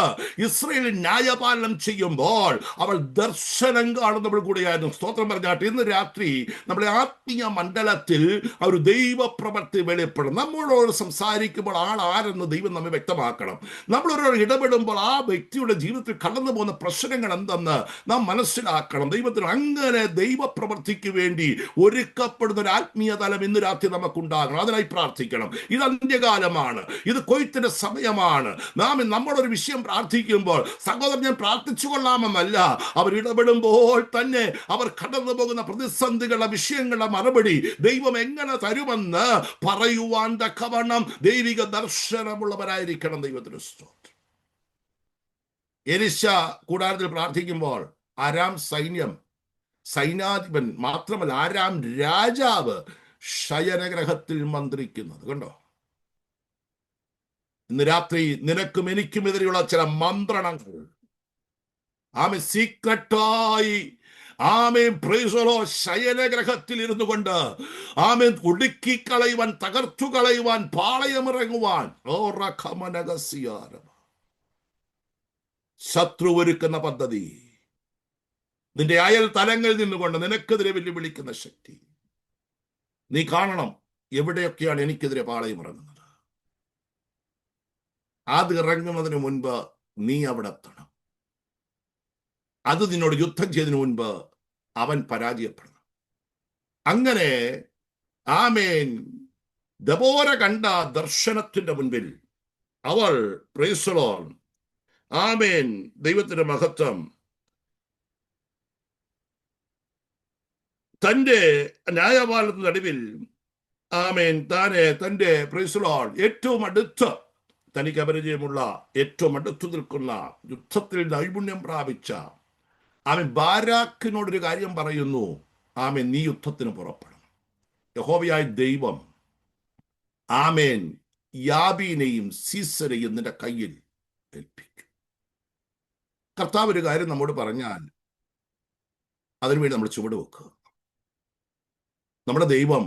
ഇസ്രയേലിൽ ന്യായപാലനം ചെയ്യുമ്പോൾ അവൾ ദർശനം കാണുന്നവൾ കൂടിയായിരുന്നു. സ്തോത്രം പറഞ്ഞാട്ട് ഇന്ന് രാത്രി നമ്മുടെ ആത്മീയ മണ്ഡലത്തിൽ ഒരു ദൈവപ്രവൃത്തി വെളിപ്പെടും. നമ്മളോട് സംസാരിക്കുമ്പോൾ ആരെന്ന് ദൈവം നമ്മെ വ്യക്തമാക്കണം. നമ്മളോട് ഇടപെടുമ്പോൾ ആ വ്യക്തിയുടെ ജീവിതത്തിൽ കടന്നു പോകുന്ന പ്രശ്നങ്ങൾ എന്തെന്ന് നാം മനസ്സിലാക്കണം. ദൈവത്തിന് അങ്ങനെ ദൈവപ്രവൃത്തിക്ക് വേണ്ടി ഒരുക്കപ്പെടുന്ന ഒരു ആത്മീയ തലം ഇന്ന് രാത്രി നമുക്കുണ്ടാകണം. അതിനായി പ്രാർത്ഥിക്കണം. ഇത് അന്ത്യകാലമാണ്, ഇത് കൊയ്ത്തിന്റെ സമയമാണ്. നമ്മളൊരു വിഷയം പ്രാർത്ഥിക്കുമ്പോൾ സഹോദരൻ ഞാൻ പ്രാർത്ഥിച്ചു കൊള്ളാമെന്നല്ല, അവർ ഇടപെടുമ്പോൾ തന്നെ അവർ കടന്നു പോകുന്ന പ്രതിസന്ധികളുടെ വിഷയങ്ങളുടെ മറുപടി ദൈവം എങ്ങനെ തരുമെന്ന് പറയുവാൻ തക്കവണ്ണം ദൈവിക ദർശനമുള്ളവരായിരിക്കണം. ദൈവത്തിന് സ്തോത്രം. എലീശ കൂടാരത്തിൽ പ്രാർത്ഥിക്കുമ്പോൾ ആരാം സൈന്യാധിപൻ മാത്രമല്ല, ആരാം രാജാവ് ശയനഗ്രഹത്തിൽ മന്ത്രിക്കുന്നത് കണ്ടോ. ഇന്ന് രാത്രി നിനക്കും എനിക്കുമെതിരെയുള്ള ചില മന്ത്രണങ്ങൾ സീക്രട്ടായി ശയനഗ്രഹത്തിൽ ഇരുന്നു കൊണ്ട് ഒടുക്കിക്കളയുവാൻ, തകർത്തു കളയുവാൻ, പാളയമിറങ്ങുവാൻ ശത്രു ഒരുക്കുന്ന പദ്ധതി, നിന്റെ അയൽ തലങ്ങളിൽ നിന്നുകൊണ്ട് നിനക്കെതിരെ വെല്ലുവിളിക്കുന്ന ശക്തി നീ കാണണം. എവിടെയൊക്കെയാണ് എനിക്കെതിരെ പാളയം ഇറങ്ങുന്നത്, അത് ഇറങ്ങുന്നതിന് മുൻപ് നീ അവിടെ എത്തണം. അത് നിന്നോട് യുദ്ധം ചെയ്തതിനു മുൻപ് അവൻ പരാജയപ്പെടണം. അങ്ങനെ ദബോര കണ്ട ദർശനത്തിന്റെ മുൻപിൽ അവൾ പ്രൈസ് ദി ലോർഡ് ദൈവത്തിന്റെ മഹത്വം തന്റെ ന്യായപാലനത്തിന്റെ നടുവിൽ തന്റെ പ്രൈസ് ദി ലോർഡ് ഏറ്റവും അടുത്ത് തനിക്ക് അപരിചയമുള്ള, ഏറ്റവും അടുത്തു നിൽക്കുന്ന, യുദ്ധത്തിൽ നൈപുണ്യം പ്രാപിച്ച ബാരാക്കിനോടൊരു കാര്യം പറയുന്നു. നീ യുദ്ധത്തിന് പുറപ്പെടണം. യഹോവയായ ദൈവം യാബീനെയും സീസരെയും നിന്റെ കയ്യിൽ ഏൽപ്പിക്കും. കർത്താവ് ഒരു കാര്യം നമ്മോട് പറഞ്ഞാൽ അതിനുവേണ്ടി നമ്മൾ ചുവട് വെക്കുക. നമ്മുടെ ദൈവം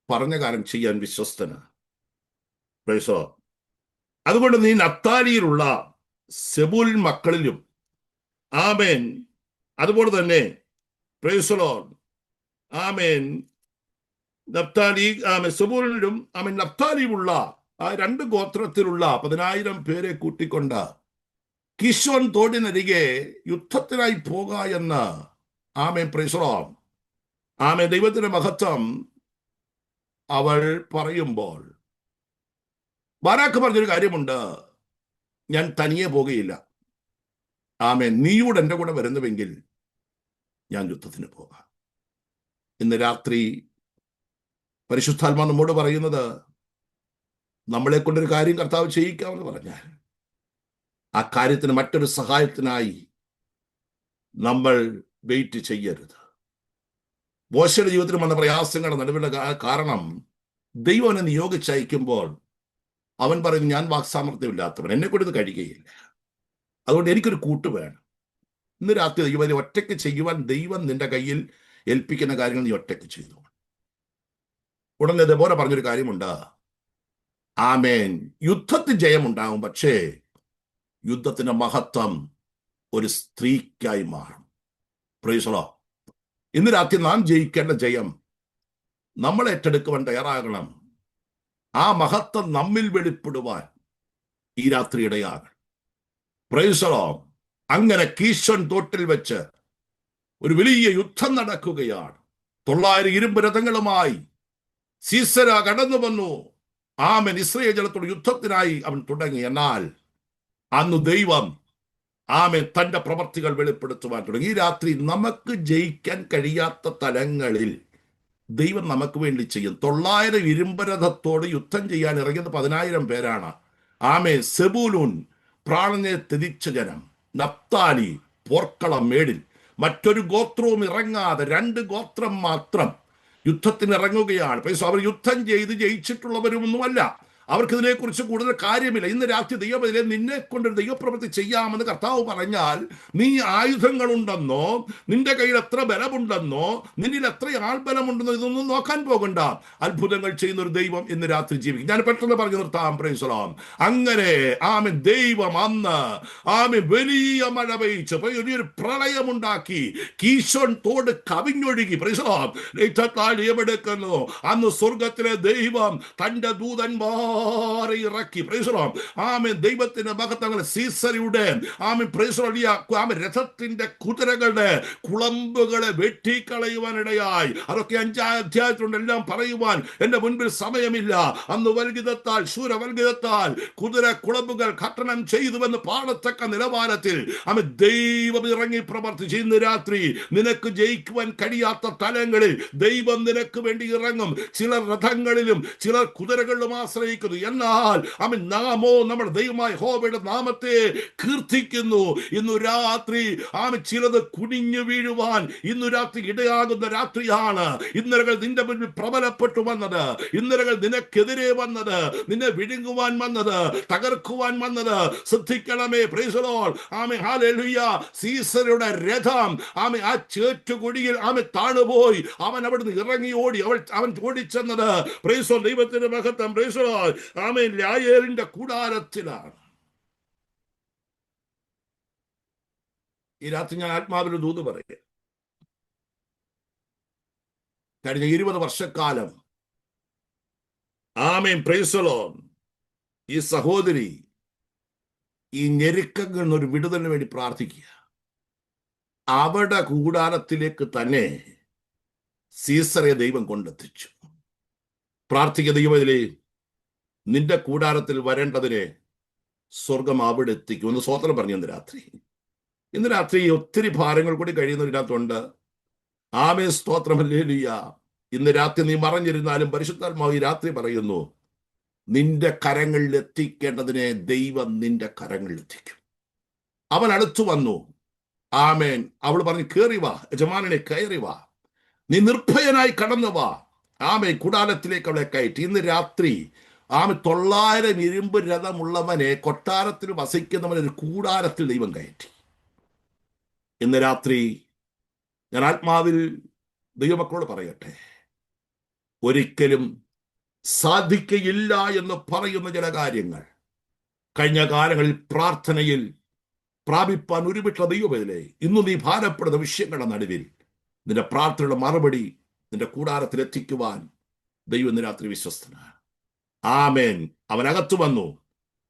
പറഞ്ഞ കാര്യം ചെയ്യാൻ വിശ്വസ്തനാണ്. അതുകൊണ്ട് നീ നഫ്താലിയിലുള്ള സെബൂൽ മക്കളിലും അതുപോലെ തന്നെ പ്രൈസ് ദി ലോർഡ് സെബൂലിലും നഫ്താലിയുമുള്ള ആ 2 ഗോത്രത്തിലുള്ള 10,000 പേരെ കൂട്ടിക്കൊണ്ട് കിശോൻ തോടിനരികെ യുദ്ധത്തിനായി പോക എന്ന് പ്രൈസ് ദി ലോർഡ് ദൈവത്തിന്റെ മഹത്വം അവൾ പറയുമ്പോൾ ബാരാക്ക് പറഞ്ഞൊരു കാര്യമുണ്ട്, ഞാൻ തനിയെ പോകുകയില്ല. നീയോട് എൻ്റെ കൂടെ വരുന്നുവെങ്കിൽ ഞാൻ യുദ്ധത്തിന് പോകാം. ഇന്ന് രാത്രി പരിശുദ്ധാത്മാ നമ്മോട് പറയുന്നത്, നമ്മളെ കൊണ്ടൊരു കാര്യം കർത്താവ് ചെയ്യിക്കാമെന്ന് പറഞ്ഞാൽ ആ കാര്യത്തിന് മറ്റൊരു സഹായത്തിനായി നമ്മൾ വെയിറ്റ് ചെയ്യരുത്. മോശയുടെ ജീവിതത്തിൽ വന്ന പ്രയാസങ്ങളുടെ നടുവിലുള്ള കാരണം ദൈവം അവനെ നിയോഗിച്ചയക്കുമ്പോൾ അവൻ പറയുന്നു, ഞാൻ വാക്സാമർത്ഥ്യമില്ലാത്തവൻ, എന്നെ കൊണ്ട് ഇത് കഴിയുകയില്ല, അതുകൊണ്ട് എനിക്കൊരു കൂട്ട് വേണം. ഇന്ന് രാത്രി ദൈവം ഒറ്റയ്ക്ക് ചെയ്യുവാൻ ദൈവം നിന്റെ കയ്യിൽ ഏൽപ്പിക്കുന്ന കാര്യങ്ങൾ നീ ഒറ്റയ്ക്ക് ചെയ്തു. ഉടനെ ഇതേപോലെ പറഞ്ഞൊരു കാര്യമുണ്ട്, യുദ്ധത്തിൽ ജയമുണ്ടാകും, പക്ഷേ യുദ്ധത്തിന്റെ മഹത്വം ഒരു സ്ത്രീക്കായി മാറും. Price the lord. ഇന്ന് രാത്രി നാം ജയിക്കേണ്ട ജയം നമ്മൾ ഏറ്റെടുക്കുവാൻ തയ്യാറാകണം. ആ മഹത്വം നമ്മിൽ വെളിപ്പെടുവാൻ ഈ രാത്രി ഇടയാകണം. Price the Lord. അങ്ങനെ കീശോൻ തോട്ടിൽ വെച്ച് ഒരു വലിയ യുദ്ധം നടക്കുകയാണ്. 900 ഇരുമ്പ് രഥങ്ങളുമായി സീസര കടന്നു വന്നു. ഇസ്രായേൽ ജനത്തോട് യുദ്ധത്തിനായി അവൻ തുടങ്ങി. എന്നാൽ അന്ന് ദൈവം തന്റെ പ്രവർത്തികൾ വെളിപ്പെടുത്തുവാൻ തുടങ്ങി. ഈ രാത്രി നമുക്ക് ജയിക്കാൻ കഴിയാത്ത തലങ്ങളിൽ ദൈവം നമുക്ക് വേണ്ടി ചെയ്യും. 900 ഇരുമ്പ് രഥത്തോട് യുദ്ധം ചെയ്യാൻ ഇറങ്ങിയത് 10,000 പേരാണ്. സെബൂലൂൻ പ്രാണനെ ത്യജിച്ച ജനം, നഫ്താലി പോർക്കളം മേടിൽ, മറ്റൊരു ഗോത്രവും ഇറങ്ങാതെ 2 ഗോത്രം മാത്രം യുദ്ധത്തിന് ഇറങ്ങുകയാണ്. അവർ യുദ്ധം ചെയ്ത് ജയിച്ചിട്ടുള്ളവരുമൊന്നുമല്ല. അവർക്ക് ഇതിനെക്കുറിച്ച് കൂടുതൽ കാര്യമില്ല. ഇന്ന് രാത്രി ദൈവത്തിലെ നിന്നെ കൊണ്ട് ദൈവപ്രവൃത്തി ചെയ്യാമെന്ന് കർത്താവ് പറഞ്ഞാൽ, നീ ആയുധങ്ങളുണ്ടെന്നോ നിന്റെ കയ്യിൽ എത്ര ബലമുണ്ടെന്നോ നിന്നിൽ എത്ര ആൾബലമുണ്ടെന്നോ ഇതൊന്നും നോക്കാൻ പോകണ്ട. അത്ഭുതങ്ങൾ ചെയ്യുന്ന ഒരു ദൈവം ഇന്ന് രാത്രി ജീവിക്കും. ഞാൻ പെട്ടെന്ന് പറഞ്ഞു നിർത്താം. Price the Lord. അങ്ങനെ ആമേൻ ദൈവം അന്ന് വലിയ മഴ പെയ്ച്ച് വലിയൊരു പ്രളയമുണ്ടാക്കി. കീശോൻ തോട് കവിഞ്ഞൊഴുകി. Praise the lord. എവിടെക്കുന്നു അന്ന് സ്വർഗത്തിലെ ദൈവം തന്റെ ദൂതന്മാരെ ഇറക്കി. Price the Lord. ആമേൻ ദൈവത്തിന്റെ മഹത്വങ്ങൾ സീസറിയുടെ പ്രൈസ് ദി ലോർഡ് രഥത്തിന്റെ കുതിരകളുടെ കുളമ്പുകളെ വെട്ടിക്കളയുവാനിടയായി. അതൊക്കെ 5-ാം അധ്യായത്തിലുണ്ട്. എല്ലാം പറയുവാൻ എന്റെ മുൻപിൽ സമയമില്ല. അന്ന് വൽഗിതത്താൽ ശൂരവൽഗിതത്താൽ കുതിര കുളമ്പുകൾ ഖണ്ഡനം ചെയ്തുവെന്ന് പാടത്തക്ക നിലവാരത്തിൽ ദൈവം ഇറങ്ങി പ്രവർത്തിച്ചു. ഇന്ന് രാത്രി നിനക്ക് ജയിക്കുവാൻ കഴിയാത്ത തലങ്ങളിൽ ദൈവം നിനക്ക് വേണ്ടി ഇറങ്ങും. ചിലർ രഥങ്ങളിലും ചിലർ കുതിരകളിലും ആശ്രയിക്കുന്നു. എന്നാൽ നാമോ നമ്മുടെ ദൈവമായ യഹോവയുടെ നാമത്തെ കീർത്തിക്കുന്നു. ഇന്നു രാത്രി ചിലത് കുനിഞ്ഞു വീഴുവാൻ ഇന്നു രാത്രി ഇടയാകുന്ന രാത്രിയാണ്. ഇന്നലകൾ നിന്റെ മുന്നിൽ പ്രബലപ്പെട്ടു വന്നത്, ഇന്നലകൾ നിനക്കെതിരെ വന്നത്, നിന്നെ വിഴുങ്ങുവാൻ വന്നത്, തകർക്കുവാൻ വന്നത് ശ്രദ്ധിക്കണമേ. Praise the lord. ഹല്ലേലൂയ. സീസറുടെ രഥം ആ ചേറ്റുകുഴിയിൽ താണുപോയി. അവൻ അവിടുന്ന് ഇറങ്ങി ഓടി. അവൻ ഓടിച്ചെന്നത് പ്രൈസ് ദി ലോർഡ് ദൈവത്തിന്റെ മഹത്വം. Praise the lord. യായേലിന്റെ കൂടാരത്തിലാണ്. ഈ രാത്രി ഞാൻ ആത്മാവിന്റെ ദൂത് പറയുക. കഴിഞ്ഞ 20 വർഷക്കാലം പ്രൈസ് ദി ലോർഡ് ഈ സഹോദരി ഈ ഞെരുക്കങ്ങളിൽ നിന്ന് ഒരു വിടുതലിന് വേണ്ടി പ്രാർത്ഥിക്കുക. അവിടെ കൂടാരത്തിലേക്ക് തന്നെ സീസറെ ദൈവം കൊണ്ടെത്തിച്ചു. പ്രാർത്ഥിക്കുക. ദൈവത്തിലെ നിന്റെ കൂടാരത്തിൽ വരേണ്ടതിനെ സ്വർഗം അവിടെ എത്തിക്കും എന്ന് സ്വോത്രം പറഞ്ഞു. ഇന്ന് രാത്രി ഒത്തിരി ഭാരങ്ങൾ കൂടി കഴിയുന്നതിനകത്തുണ്ട്. സ്തോത്രം. ഹല്ലേലൂയ. ഇന്ന് രാത്രി നീ മറഞ്ഞിരുന്നാലും പരിശുദ്ധാത്മാവ് ഈ രാത്രി പറയുന്നു, നിന്റെ കരങ്ങളിൽ എത്തിക്കേണ്ടതിനെ ദൈവം നിന്റെ കരങ്ങളിൽ എത്തിക്കും. അവൻ അടുത്തു വന്നു. അവൾ പറഞ്ഞു, കയറി വാ യജമാനനെ, കയറി വാ, നീ നിർഭയനായി കടന്നു വാ. കൂടാരത്തിലേക്ക് അവളെ കയറ്റി. ഇന്ന് രാത്രി 900 ഇരുമ്പ് രഥമുള്ളവനെ, കൊട്ടാരത്തിൽ വസിക്കുന്നവനെ ഒരു കൂടാരത്തിൽ ദൈവം കയറ്റി. ഇന്ന് രാത്രി ഞാൻ ആത്മാവിൽ ദൈവമക്കളോട് പറയട്ടെ, ഒരിക്കലും സാധിക്കയില്ല എന്ന് പറയുന്ന ചില കാര്യങ്ങൾ കഴിഞ്ഞ കാലങ്ങളിൽ പ്രാർത്ഥനയിൽ പ്രാപിപ്പാൻ ഒരുമിട്ട ദൈവമേ, ഇന്നു നീ ഭാരപ്പെടുന്ന വിഷയങ്ങളുടെ നടുവിൽ നിന്റെ പ്രാർത്ഥനയുടെ മറുപടി നിന്റെ കൂടാരത്തിൽ എത്തിക്കുവാൻ ദൈവം ഇന്ന് രാത്രി വിശ്വസ്തനാണ്. അവൻ അകത്തു വന്നു.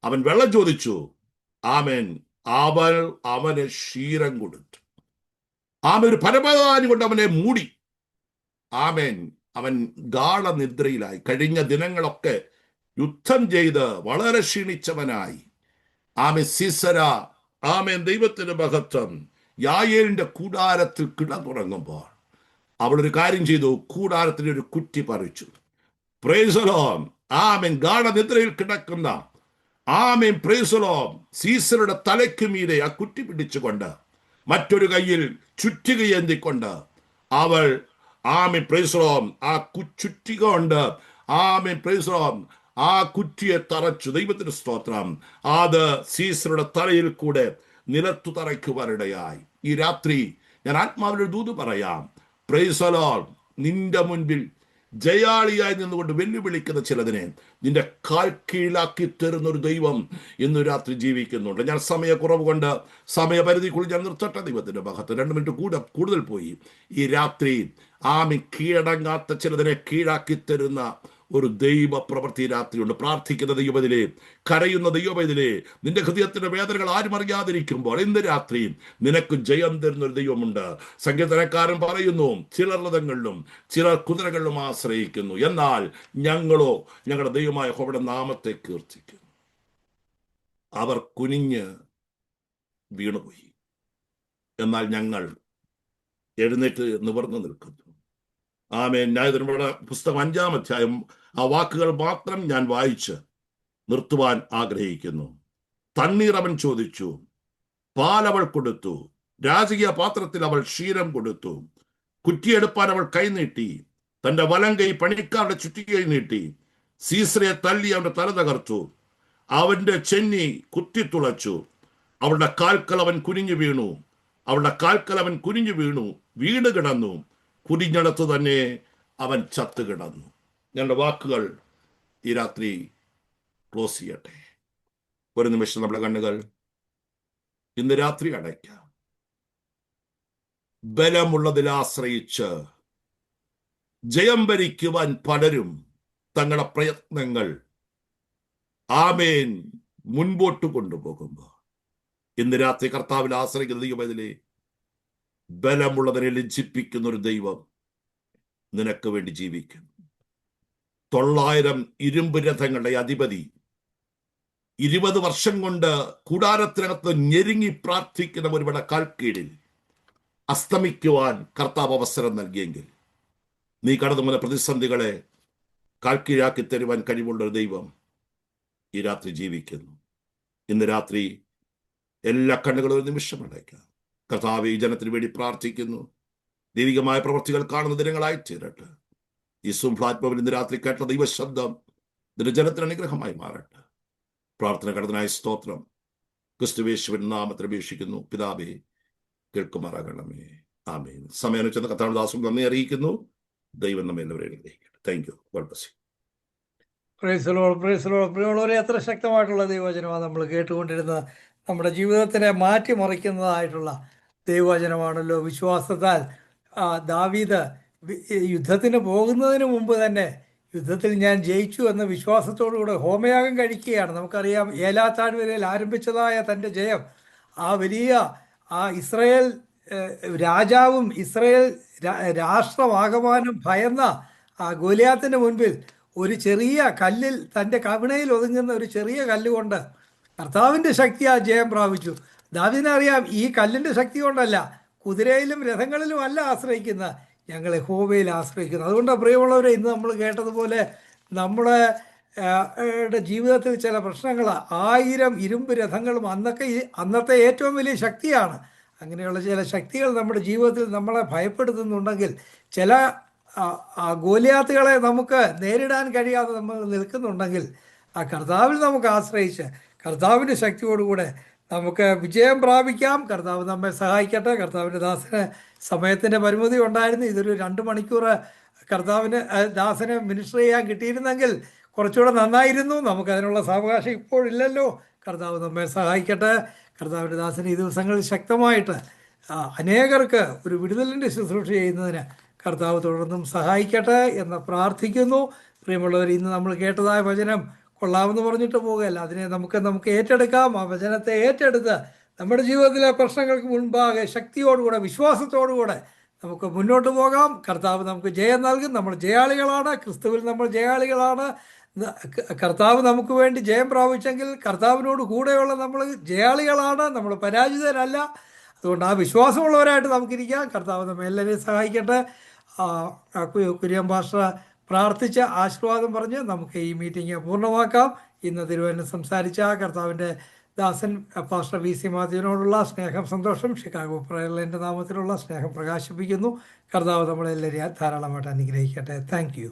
അവൻ വെള്ളം ചോദിച്ചു. അവന് ക്ഷീരം കൊടുത്തു. ഒരു പരമാവധി കൊണ്ട് അവനെ മൂടി. അവൻ ഗാഢനിദ്രയിലായി. കഴിഞ്ഞ ദിനങ്ങളൊക്കെ യുദ്ധം ചെയ്ത് വളരെ ക്ഷീണിച്ചവനായി. സീസര ദൈവത്തിന്റെ മഹത്വം യായേലിന്റെ കൂടാരത്തിൽ കിടന്നുറങ്ങുമ്പോൾ അവളൊരു കാര്യം ചെയ്തു. കൂടാരത്തിന് ഒരു കുറ്റി പറിച്ചു. Price the Lord. ഗാഢനിദ്രയിൽ കിടക്കുന്ന പ്രൈസ് ദി ലോർഡ് സീസറുടെ തലയ്ക്ക് മീതെ ആ കുറ്റി പിടിച്ചുകൊണ്ട് മറ്റൊരു കയ്യിൽ ചുറ്റികയേന്തിക്കൊണ്ട് അവൾ പ്രൈസ് ദി ലോർഡ് ആ ചുറ്റിക കൊണ്ട് പ്രൈസ് ദി ലോർഡ് ആ കുറ്റിയെ തറച്ചു. ദൈവത്തിന് സ്തോത്രം. അത് സീസറുടെ തലയിൽ കൂടെ നിലത്തു തറയ്ക്കുവാനിടയായി. ഈ രാത്രി ഞാൻ ആത്മാവിലൊരു ദൂത് പറയാം. Price the Lord. നിന്റെ മുൻപിൽ ജയാളിയായി നിന്നുകൊണ്ട് വെല്ലുവിളിക്കുന്ന ചിലതിനെ നിന്റെ കാൽ കീഴിലാക്കി തരുന്ന ഒരു ദൈവം ഇന്ന് രാത്രി ജീവിക്കുന്നുണ്ട്. ഞാൻ സമയക്കുറവ് കൊണ്ട് സമയപരിധിക്കുള്ളിൽ ഞാൻ നിർത്തട്ടെ. ദൈവത്തിന്റെ മഹത്വം 2 മിനിറ്റ് കൂടുതൽ പോയി. ഈ രാത്രി കീഴടങ്ങാത്ത ചിലതിനെ കീഴാക്കി തരുന്ന ഒരു ദൈവ പ്രവൃത്തി രാത്രിയുണ്ട്. പ്രാർത്ഥിക്കുന്ന ദൈവത്തിലെ, കരയുന്ന ദൈവത്തിലെ, നിന്റെ ഹൃദയത്തിന്റെ വേദനകൾ ആരും അറിയാതിരിക്കുമ്പോൾ ഇന്ന് രാത്രി നിനക്ക് ജയം തരുന്ന ഒരു ദൈവമുണ്ട്. സങ്കീർത്തനക്കാരൻ പറയുന്നു, ചിലർ രഥങ്ങളിലും ചിലർ കുതിരകളിലും ആശ്രയിക്കുന്നു, എന്നാൽ ഞങ്ങളോ ഞങ്ങളുടെ ദൈവമായ യഹോവയുടെ നാമത്തെ കീർത്തിക്കുന്നു. അവർ കുനിഞ്ഞ് വീണുപോയി, എന്നാൽ ഞങ്ങൾ എഴുന്നേറ്റ് നിവർന്നു നിൽക്കുന്നു. ന്യായാധിപന്മാരുടെ പുസ്തകം 5-ാം അധ്യായം ആ വാക്കുകൾ മാത്രം ഞാൻ വായിച്ച് നിർത്തുവാൻ ആഗ്രഹിക്കുന്നു. തണ്ണീർ അവൻ ചോദിച്ചു, പാൽ അവൾ കൊടുത്തു, രാജകീയ പാത്രത്തിൽ അവൾ ക്ഷീരം കൊടുത്തു. കുറ്റിയെടുപ്പാൻ അവൾ കൈനീട്ടി, തന്റെ വലം കൈ പണിക്കാരുടെ ചുറ്റികൈ നീട്ടി. സീസറയെ തല്ലി അവന്റെ തല തകർത്തു. അവന്റെ ചെന്നി കുത്തിത്തുളച്ചു. അവളുടെ കാൽക്കൽ അവൻ കുനിഞ്ഞു വീണു. അവളുടെ കാൽക്കൽ അവൻ കുനിഞ്ഞു വീണു, വീണ് കിടന്നു. കുനിഞ്ഞടത്ത് തന്നെ അവൻ ചത്തു കിടന്നു. ഞങ്ങളുടെ വാക്കുകൾ ഈ രാത്രി ക്ലോസ് ചെയ്യട്ടെ. ഒരു നിമിഷം നമ്മുടെ കണ്ണുകൾ ഇന്ന് രാത്രി അടയ്ക്കാം. ബലമുള്ളതിൽ ആശ്രയിച്ച് ജയം വരിക്കുവാൻ പലരും തങ്ങളുടെ പ്രയത്നങ്ങൾ ആമേൻ മുൻപോട്ട് കൊണ്ടുപോകുമ്പോൾ, ഇന്ന് രാത്രി കർത്താവിൽ ആശ്രയിക്കുന്ന ദൈവത്തിലെ ബലമുള്ളതിനെ ലജ്ജിപ്പിക്കുന്ന ഒരു ദൈവം നിനക്ക് വേണ്ടി ജീവിക്കുന്നു. 900 ഇരുമ്പ് രഥങ്ങളുടെ അധിപതി 20 വർഷം കൊണ്ട് കൂടാരത്തിനകത്ത് ഞെരുങ്ങി പ്രാർത്ഥിക്കുന്ന ഒരുവിടെ കാൽക്കീഴിൽ അസ്തമിക്കുവാൻ കർത്താവ് അവസരം നൽകിയെങ്കിൽ, നീ കടന്നു വന്ന പ്രതിസന്ധികളെ കാൽക്കീഴാക്കി തരുവാൻ കഴിവുള്ള ഒരു ദൈവം ഈ രാത്രി ജീവിക്കുന്നു. ഇന്ന് രാത്രി എല്ലാ കണ്ണുകളും ഒരു നിമിഷം അടയ്ക്കാം. കർത്താവ് ഈ ജനത്തിന് വേണ്ടി പ്രാർത്ഥിക്കുന്നു. ദൈവികമായ പ്രവൃത്തികൾ കാണുന്ന ദിനങ്ങളായി തീരട്ടെ. ഈ സുംഫ്ലാത്മാവിൽ ഇന്ന് രാത്രി കേട്ട ദൈവശബ്ദം ഇതിന്റെ ജനത്തിന് അനുഗ്രഹമായി മാറട്ടെ. പ്രാർത്ഥന കടനായ സ്തോത്രം ക്രിസ്തുയേശുവിൻ നാമത്തിൽ അപേക്ഷിക്കുന്നു പിതാവേ, കേൾക്കുമാറാകണമേ. ആമേൻ. സമയം ചെന്ന കർത്താവിന്റെ ദാസം നന്ദി അറിയിക്കുന്നു. ദൈവം നമ്മെ എല്ലാവരെയും അനുഗ്രഹിക്കട്ടെ. Thank you. God bless you. Praise Lord, praise Lord. പ്രിയമുള്ളവരെ, എത്ര ശക്തമായിട്ടുള്ള ദൈവവചനമാണ് നമ്മൾ കേട്ടുകൊണ്ടിരുന്നത്. നമ്മുടെ ജീവിതത്തിനെ മാറ്റിമറിക്കുന്നതായിട്ടുള്ള ദൈവവചനമാണല്ലോ. വിശ്വാസത്താൽ ദാവീദ് യുദ്ധത്തിന് പോകുന്നതിന് മുമ്പ് തന്നെ യുദ്ധത്തിൽ ഞാൻ ജയിച്ചു എന്ന വിശ്വാസത്തോടുകൂടെ ഹോമയാഗം കഴിക്കുകയാണ്. നമുക്കറിയാം, ഏലാത്താഴ്വരയിൽ ആരംഭിച്ചതായ തൻ്റെ ജയം ആ വലിയ ഇസ്രയേൽ രാജാവും ഇസ്രയേൽ രാഷ്ട്രമാകമാനം ഭയന്ന ഗോലിയാത്തിന്റെ മുൻപിൽ ഒരു ചെറിയ കല്ലിൽ, തൻ്റെ കവിണയിൽ ഒതുങ്ങുന്ന ഒരു ചെറിയ കല്ലുകൊണ്ട് കർത്താവിൻ്റെ ശക്തി ആ ജയം പ്രാപിച്ചു. ദാവീദിനറിയാം, ഈ കല്ലിൻ്റെ ശക്തി കൊണ്ടല്ല, കുതിരയിലും രഥങ്ങളിലും അല്ല ആശ്രയിക്കുന്ന, ഞങ്ങൾ യഹോവയിൽ ആശ്രയിക്കുന്നു. അതുകൊണ്ട് പ്രിയമുള്ളവരെ, ഇന്ന് നമ്മൾ കേട്ടതുപോലെ നമ്മുടെ ജീവിതത്തിൽ ചില പ്രശ്നങ്ങൾ, 1000 ഇരുമ്പ് രഥങ്ങളും അന്നത്തെ ഏറ്റവും വലിയ ശക്തിയാണ്. അങ്ങനെയുള്ള ചില ശക്തികൾ നമ്മുടെ ജീവിതത്തിൽ നമ്മളെ ഭയപ്പെടുത്തുന്നുണ്ടെങ്കിൽ, ചില ഗോലിയാത്തുകളെ നമുക്ക് നേരിടാൻ കഴിയാതെ നമ്മൾ നിൽക്കുന്നുണ്ടെങ്കിൽ, ആ കർത്താവിൽ നമുക്ക് ആശ്രയിച്ച് കർത്താവിൻ്റെ ശക്തിയോടുകൂടെ നമുക്ക് വിജയം പ്രാപിക്കാം. കർത്താവ് നമ്മെ സഹായിക്കട്ടെ. കർത്താവിൻ്റെ ദാസന് സമയത്തിൻ്റെ പരിമിതി ഉണ്ടായിരുന്നു. ഇതൊരു 2 മണിക്കൂർ കർത്താവിന് ദാസന് മിനിസ്റ്റർ ചെയ്യാൻ കിട്ടിയിരുന്നെങ്കിൽ കുറച്ചുകൂടെ നന്നായിരുന്നു. നമുക്കതിനുള്ള സാവകാശം ഇപ്പോഴില്ലല്ലോ. കർത്താവ് നമ്മെ സഹായിക്കട്ടെ. കർത്താവിൻ്റെ ദാസന് ഈ ദിവസങ്ങളിൽ ശക്തമായിട്ട് അനേകർക്ക് ഒരു വിടുതലിൻ്റെ ശുശ്രൂഷ ചെയ്യുന്നതിന് കർത്താവ് തുടർന്നും സഹായിക്കട്ടെ എന്ന് പ്രാർത്ഥിക്കുന്നു. പ്രിയമുള്ളവർ, ഇന്ന് നമ്മൾ കേട്ടതായ വചനം കൊള്ളാമെന്ന് പറഞ്ഞിട്ട് പോകുകയല്ല, അതിനെ നമുക്ക് ഏറ്റെടുക്കാം. ആ വചനത്തെ ഏറ്റെടുത്ത് നമ്മുടെ ജീവിതത്തിലെ പ്രശ്നങ്ങൾക്ക് മുൻപാകെ ശക്തിയോടുകൂടെ വിശ്വാസത്തോടുകൂടെ നമുക്ക് മുന്നോട്ട് പോകാം. കർത്താവ് നമുക്ക് ജയം നൽകും. നമ്മൾ ജയാളികളാണ്. ക്രിസ്തുവിൽ നമ്മൾ ജയാളികളാണ്. കർത്താവ് നമുക്ക് വേണ്ടി ജയം പ്രാപിച്ചെങ്കിൽ കർത്താവിനോട് കൂടെയുള്ള നമ്മൾ ജയാളികളാണ്. നമ്മൾ പരാജിതരല്ല. അതുകൊണ്ട് ആ വിശ്വാസമുള്ളവരായിട്ട് നമുക്കിരിക്കാം. കർത്താവ് നമ്മെ എല്ലാവരെയും സഹായിക്കട്ടെ. കുര്യൻ പാസ്റ്റർ പ്രാർത്ഥിച്ച ആശീർവാദം പറഞ്ഞ് നമുക്ക് ഈ മീറ്റിംഗ് പൂർണ്ണമാക്കാം. ഇന്ന് തിരുവനന്തപുരം സംസാരിച്ച കർത്താവിൻ്റെ ദാസൻ പാസ്റ്റർ വി സി മാത്യുവിനോടുള്ള സ്നേഹം, സന്തോഷം, ഷിക്കാഗോ പ്രയർലൈൻ്റെ നാമത്തിലുള്ള സ്നേഹം പ്രകാശിപ്പിക്കുന്നു. കർത്താവ് നമ്മളെല്ലാവരെയും ധാരാളമായിട്ട് അനുഗ്രഹിക്കട്ടെ. Thank U.